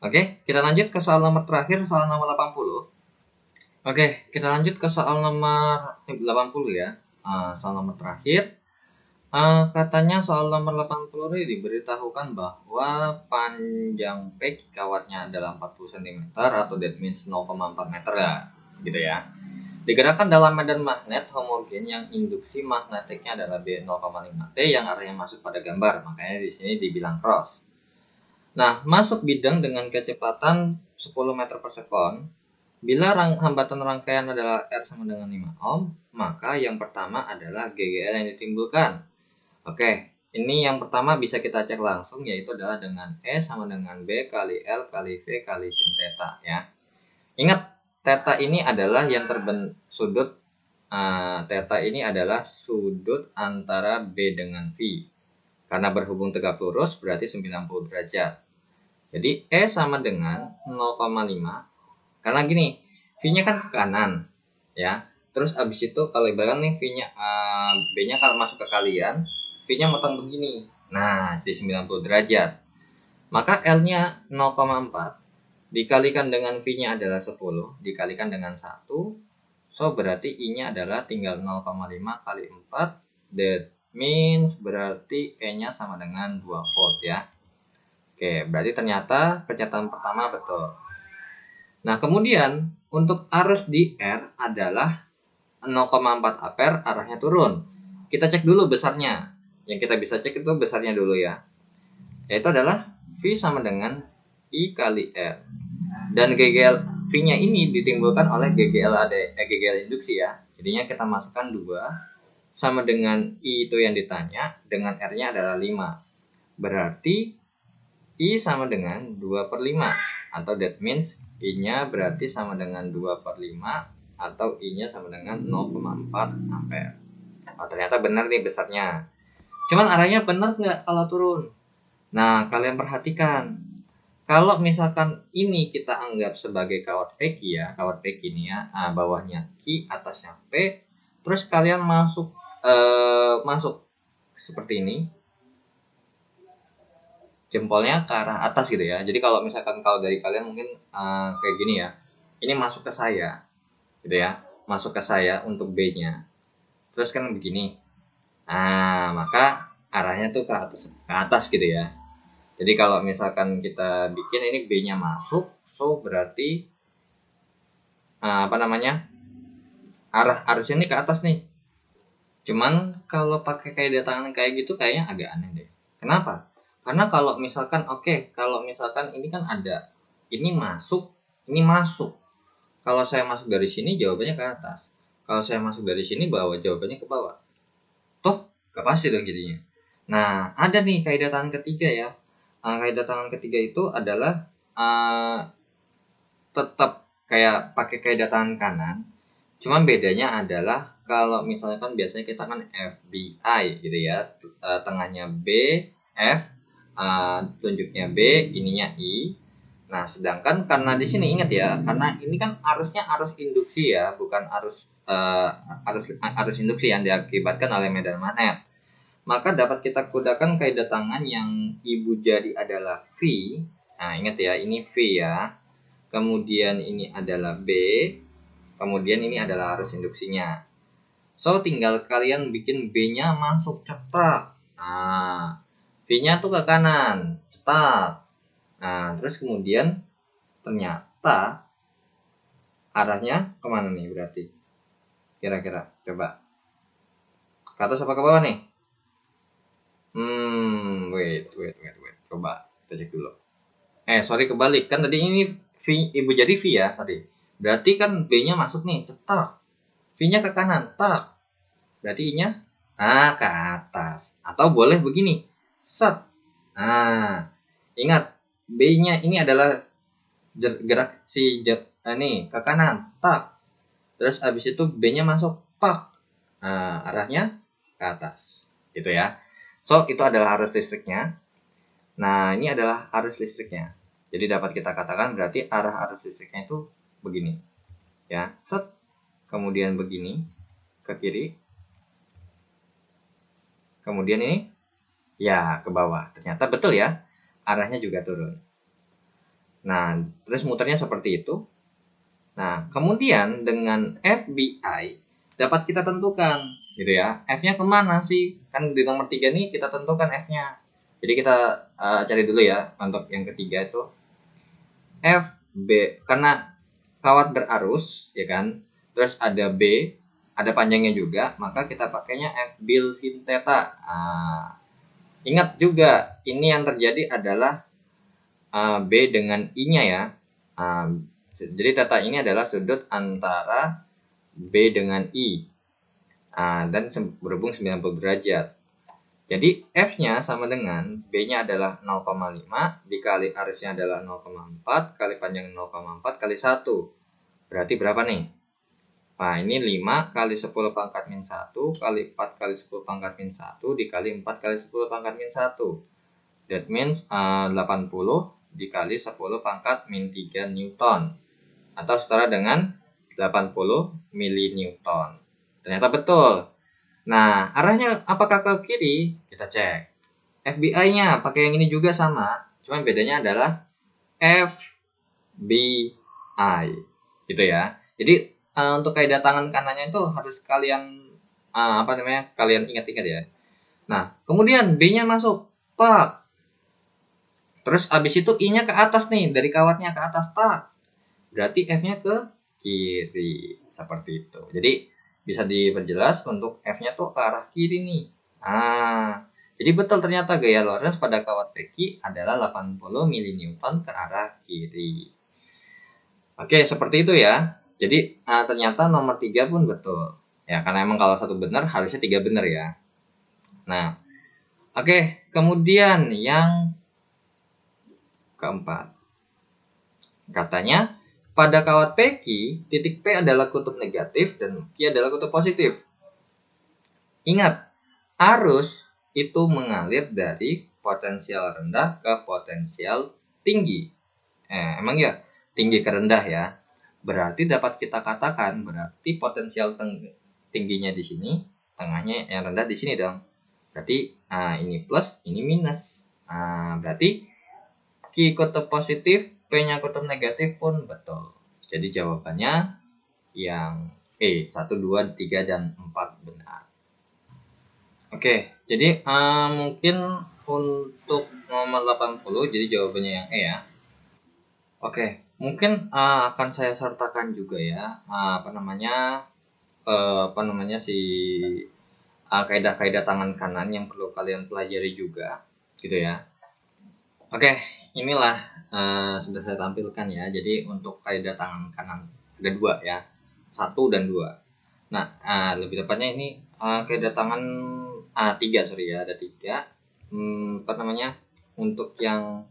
S1: Oke, kita lanjut ke soal nomor terakhir, soal nomor 80. Oke, kita lanjut ke soal nomor 80 ya. Soal nomor terakhir. Katanya soal nomor 80 ini diberitahukan bahwa panjang P kawatnya adalah 40 cm atau that means 0,4 meter ya, gitu ya. Digerakkan dalam medan magnet homogen yang induksi magnetiknya adalah B 0,5 T yang arahnya masuk pada gambar, makanya di sini dibilang cross. Nah, masuk bidang dengan kecepatan 10 meter per sekon. Bila hambatan rangkaian adalah R sama dengan 5 ohm, maka yang pertama adalah GGL yang ditimbulkan. Oke, ini yang pertama bisa kita cek langsung, yaitu adalah dengan E sama dengan B kali L kali V kali sin theta ya. Ingat, theta ini adalah yang sudut theta ini adalah sudut antara B dengan V. Karena berhubung tegak lurus berarti 90 derajat. Jadi E sama dengan 0,5. Karena gini, V-nya kan ke kanan ya. Terus abis itu kalau ibaratkan nih V-nya B-nya kalau masuk ke kalian, V-nya motong begini. Nah, di 90 derajat. Maka L-nya 0,4 dikalikan dengan V-nya adalah 10 dikalikan dengan 1. So berarti I-nya adalah tinggal 0,5 kali 4. That means berarti E-nya sama dengan 2 volt ya. Oke, berarti ternyata pernyataan pertama betul. Nah, kemudian untuk arus di R adalah 0,4 ampere, arahnya turun. Kita cek dulu besarnya. Yang kita bisa cek itu besarnya dulu ya. Yaitu adalah V sama dengan I kali R. Dan GGL V-nya ini ditimbulkan oleh GGL induksi ya. Jadinya kita masukkan 2 sama dengan I itu yang ditanya, dengan R-nya adalah 5. Berarti I sama dengan 2/5. Atau that means I-nya berarti sama dengan 2/5 atau I-nya sama dengan 0,4 ampere. Oh, ternyata benar nih besarnya. Cuman arahnya benar nggak kalau turun? Nah, kalian perhatikan. kalau misalkan ini kita anggap sebagai kawat peki ya, kawat peki ini ya, bawahnya Q, atasnya P, terus kalian masuk seperti ini, jempolnya ke arah atas gitu ya. Jadi kalau misalkan kalau dari kalian mungkin kayak gini ya, ini masuk ke saya gitu ya, masuk ke saya untuk B-nya, terus kan begini, maka arahnya tuh ke atas gitu ya. Jadi kalau misalkan kita bikin ini B-nya masuk, so berarti arah arusnya ini ke atas nih. Cuman kalau pakai kayak tangan kayak gitu kayaknya agak aneh deh. Kenapa? Karena kalau misalkan kalau misalkan ini kan ada, ini masuk, ini masuk. Kalau saya masuk dari sini jawabannya ke atas. Kalau saya masuk dari sini jawabannya ke bawah. Toh gak pasti dong jadinya. Nah, ada nih kaidah tangan ketiga ya. Kaidah tangan ketiga itu adalah tetap kayak pakai kaidah tangan kanan. Cuman bedanya adalah kalau misalnya kan biasanya kita kan FBI gitu ya, tengahnya B, F, tunjuknya B, ininya I. Nah, sedangkan karena di sini ingat ya, karena ini kan arusnya arus induksi ya, bukan arus induksi yang diakibatkan oleh medan magnet. Maka dapat kita gunakan kaidah tangan yang ibu jari adalah V. Nah, ingat ya, ini V ya. Kemudian ini adalah B. Kemudian ini adalah arus induksinya. So, tinggal kalian bikin B-nya masuk cepat. Nah, V-nya tuh ke kanan, cepat. Nah, terus kemudian ternyata arahnya kemana nih berarti? Kira-kira, coba. Ke atas apa ke bawah nih? Wait. Coba kita cek dulu. Sorry kebalik. Kan tadi ini V, ibu jari V ya tadi. Berarti kan B-nya masuk nih, cetak. V-nya ke kanan, tak. Berarti I-nya ke atas. Atau boleh begini, set. Nah, ingat B-nya ini adalah gerak nih ke kanan, tak. Terus abis itu B-nya masuk, pak. Nah, arahnya ke atas, gitu ya. So, itu adalah arus listriknya. Nah, ini adalah arus listriknya. Jadi dapat kita katakan berarti arah arus listriknya itu begini. Ya, set. Kemudian begini ke kiri. Kemudian ini ya ke bawah. Ternyata betul ya. Arahnya juga turun. Nah, terus muternya seperti itu. Nah, kemudian dengan FBI dapat kita tentukan gitu ya. F-nya kemana sih? Kan di nomor 3 nih kita tentukan F-nya. Jadi kita cari dulu ya untuk yang ketiga itu FB, karena kawat berarus ya kan. Terus ada B, ada panjangnya juga, maka kita pakainya F bil sin theta. Ingat juga ini yang terjadi adalah B dengan I-nya ya. Jadi theta ini adalah sudut antara B dengan I. Dan berhubung 90 derajat. Jadi F-nya sama dengan B-nya adalah 0,5 dikali arusnya adalah 0,4 kali panjang 0,4 kali 1. Berarti berapa nih? Nah, ini 5 kali 10 pangkat min 1 kali 4 kali 10 pangkat min 1 dikali 4 kali 10 pangkat min 1. That means 80 dikali 10 pangkat min 3 Newton. Atau setara dengan 80 milinewton. Ternyata betul. Nah, arahnya apakah ke kiri? Kita cek. FBI-nya pakai yang ini juga sama, cuma bedanya adalah FBI. Gitu ya. Jadi untuk kaidah tangan kanannya itu harus kalian kalian ingat-ingat ya. Nah, kemudian B-nya masuk, pak. Terus abis itu I-nya ke atas nih, dari kawatnya ke atas, tak. Berarti F-nya ke kiri, seperti itu. Jadi bisa diperjelas untuk F-nya tuh ke arah kiri nih. Jadi betul ternyata gaya Lorentz pada kawat peki adalah 80 milinewton ke arah kiri. Oke, seperti itu ya. Jadi ternyata nomor 3 pun betul. Ya, karena emang kalau satu benar harusnya 3 benar ya. Nah, oke, kemudian yang keempat. Katanya pada kawat peki, titik P adalah kutub negatif dan Q adalah kutub positif. Ingat, arus itu mengalir dari potensial rendah ke potensial tinggi. emang ya tinggi ke rendah ya. Berarti dapat kita katakan berarti potensial tingginya di sini, tengahnya yang rendah di sini dong. Berarti ini plus, ini minus. Berarti Q kutub positif, P-nya kutub negatif pun betul. Jadi jawabannya yang E, 1, 2, 3, dan 4 benar. Oke, jadi mungkin untuk nomor 80, jadi jawabannya yang E ya. Oke, mungkin akan saya sertakan juga ya, si kaidah-kaidah tangan kanan yang perlu kalian pelajari juga, gitu ya. Oke, inilah sudah saya tampilkan ya. Jadi untuk kaidah tangan kanan ada 2 ya, 1 dan 2. Nah, lebih tepatnya ini kaidah tangan 3 sorry ya, ada 3. Untuk yang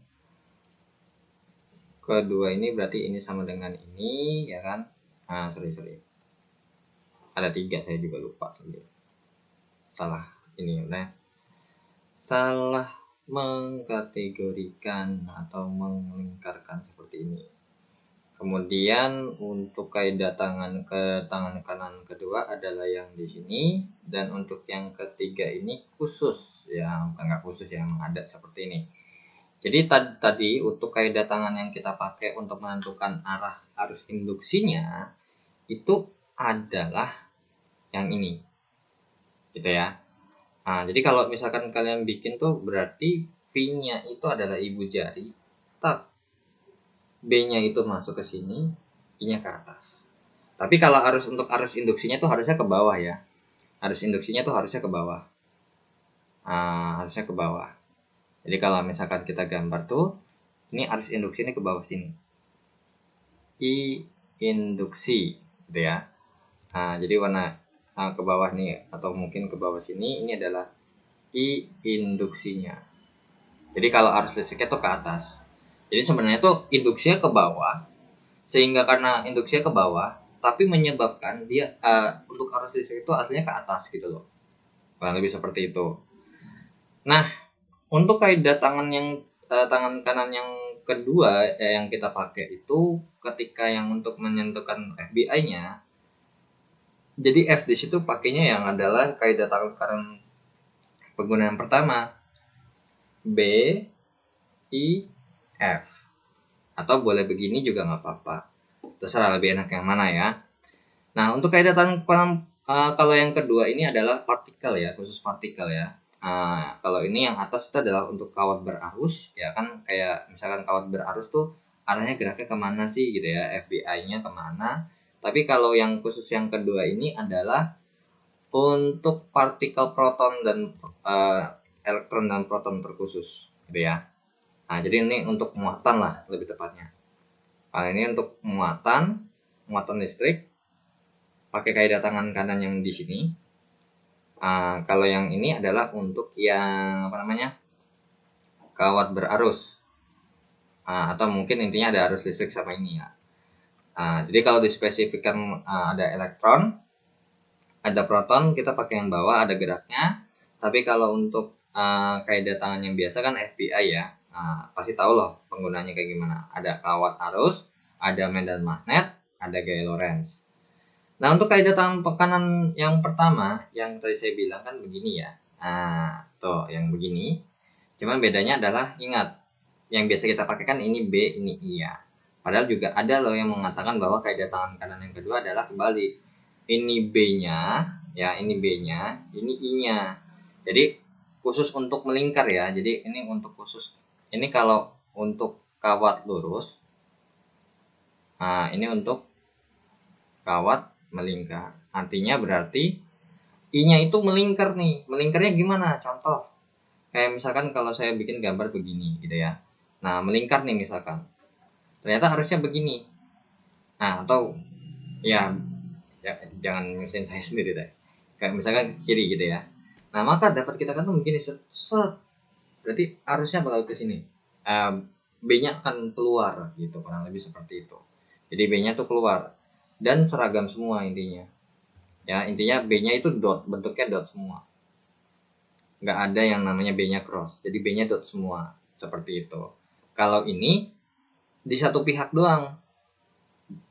S1: kedua ini berarti ini sama dengan ini ya kan. Sorry ada 3, saya juga lupa salah ini udah salah mengkategorikan atau melingkarkan seperti ini. Kemudian untuk kaidah tangan kanan kedua adalah yang di sini, dan untuk yang ketiga ini khusus ya, nggak khusus yang ada seperti ini. Jadi tadi untuk kaidah tangan yang kita pakai untuk menentukan arah arus induksinya itu adalah yang ini, gitu ya. Jadi kalau misalkan kalian bikin tuh berarti P-nya itu adalah ibu jari, B-nya itu masuk ke sini, I-nya ke atas. Tapi kalau untuk arus induksinya tuh harusnya ke bawah ya. Arus induksinya tuh harusnya ke bawah. Harusnya ke bawah. Jadi kalau misalkan kita gambar tuh, ini arus induksi ini ke bawah sini. I induksi, gitu ya. Jadi warna ke bawah nih, atau mungkin ke bawah sini, ini adalah I induksinya. Jadi kalau arus listriknya tuh ke atas. Jadi sebenarnya tuh induksinya ke bawah, sehingga karena induksinya ke bawah, tapi menyebabkan dia untuk arus listrik itu aslinya ke atas gitu loh. Kurang lebih seperti itu. Nah, untuk kaidah tangan kanan yang kedua yang kita pakai itu ketika yang untuk menentukan FBI-nya, jadi F di situ pakainya yang adalah kaidah tangan kanan penggunaan pertama, B, I, F, atau boleh begini juga nggak apa-apa, terserah lebih enak yang mana ya. Nah, untuk kaidah tangan kalau yang kedua ini adalah partikel ya, khusus partikel ya. Kalau ini yang atas itu adalah untuk kawat berarus ya kan, kayak misalkan kawat berarus tuh arahnya geraknya kemana sih gitu ya, FBI-nya kemana. Tapi kalau yang khusus yang kedua ini adalah untuk partikel proton dan elektron dan proton terkhusus gitu ya. Jadi ini untuk muatan lah lebih tepatnya. Ini untuk muatan listrik pakai kaidah tangan kanan yang di sini. Kalau yang ini adalah untuk yang kawat berarus, atau mungkin intinya ada arus listrik sama ini ya. Jadi kalau dispesifikkan ada elektron, ada proton, kita pakai yang bawah ada geraknya. Tapi kalau untuk kaidah tangan yang biasa kan FBI ya, pasti tahu loh penggunaannya kayak gimana. Ada kawat arus, ada medan magnet, ada gaya Lorentz. Nah, untuk kaidah tangan kanan yang pertama yang tadi saya bilang kan begini ya. Tuh yang begini. Cuman bedanya adalah ingat, yang biasa kita pakai kan ini B, ini I ya. Padahal juga ada loh yang mengatakan bahwa kaidah tangan kanan yang kedua adalah kembali. Ini B-nya, ya ini B-nya, ini I-nya. Jadi khusus untuk melingkar ya. Jadi ini untuk khusus, ini kalau untuk kawat lurus. Ini untuk kawat melingkar. Artinya berarti I-nya itu melingkar nih. Melingkarnya gimana? Contoh. Kayak misalkan kalau saya bikin gambar begini gitu ya. Nah, melingkar nih misalkan. Ternyata harusnya begini. Atau ya jangan nyusahin saya sendiri deh. Kayak misalkan ke kiri gitu ya. Nah, maka dapat kita kan tuh begini set. Berarti arusnya bakal ke sini. B-nya akan keluar gitu, kurang lebih seperti itu. Jadi B-nya tuh keluar. Dan seragam semua intinya. Ya, intinya B-nya itu dot, bentuknya dot semua. Nggak ada yang namanya B-nya cross. Jadi B-nya dot semua, seperti itu. Kalau ini di satu pihak doang,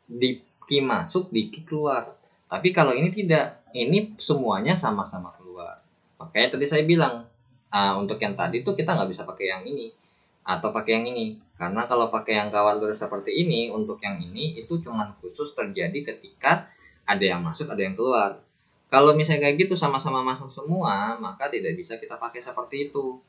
S1: di key masuk, di key keluar. Tapi kalau ini tidak, ini semuanya sama-sama keluar. Makanya tadi saya bilang, untuk yang tadi tuh kita nggak bisa pakai yang ini atau pakai yang ini, karena kalau pakai yang kawat lurus seperti ini, untuk yang ini itu cuman khusus terjadi ketika ada yang masuk, ada yang keluar. Kalau misalnya kayak gitu sama-sama masuk semua, maka tidak bisa kita pakai seperti itu.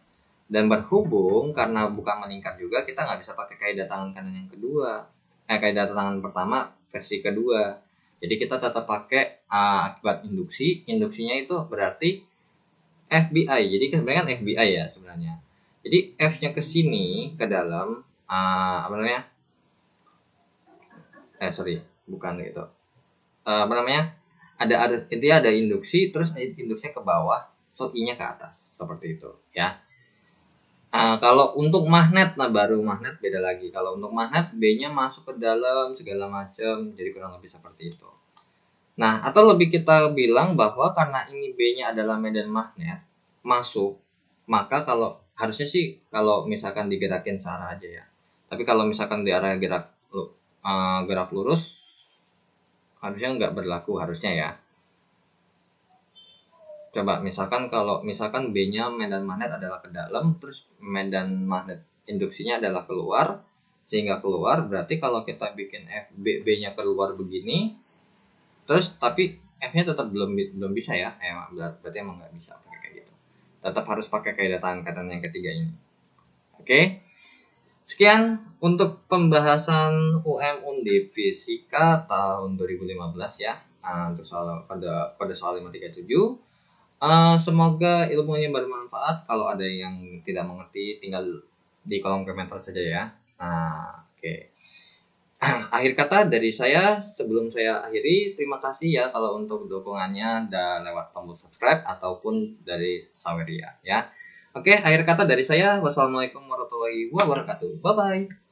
S1: Dan berhubung karena bukan meningkat juga, kita nggak bisa pakai kaidah tangan kanan yang kedua, kaidah tangan pertama versi kedua. Jadi kita tetap pakai akibat induksi. Induksinya itu berarti FBI. Jadi sebenarnya kan FBI ya sebenarnya. Jadi F-nya ke sini ke dalam apa namanya? Bukan gitu. Apa namanya? Ada intinya ada induksi, terus induksinya ke bawah, so I-nya ke atas seperti itu ya. Kalau untuk magnet, nah baru magnet beda lagi. Kalau untuk magnet B-nya masuk ke dalam segala macam, jadi kurang lebih seperti itu. Nah, atau lebih kita bilang bahwa karena ini B-nya adalah medan magnet masuk, maka kalau harusnya sih kalau misalkan digerakin searah aja ya. Tapi kalau misalkan di arah gerak lurus harusnya nggak berlaku harusnya ya. Coba misalkan kalau misalkan B-nya medan magnet adalah ke dalam, terus medan magnet induksinya adalah keluar, sehingga keluar berarti kalau kita bikin B-nya keluar begini, terus tapi F-nya tetap belum bisa ya, berarti emang nggak bisa pakai kayak gitu. Tetap harus pakai kaidah tangan kanan yang ketiga ini. Oke. Sekian untuk pembahasan UM/Undip Fisika tahun 2015 ya. Untuk pada soal 537. Semoga ilmunya bermanfaat. Kalau ada yang tidak mengerti tinggal di kolom komentar saja ya. Oke. Akhir kata dari saya, sebelum saya akhiri, terima kasih ya kalau untuk dukungannya dan lewat tombol subscribe ataupun dari Saweria ya. Oke, akhir kata dari saya, wassalamualaikum warahmatullahi wabarakatuh. Bye bye.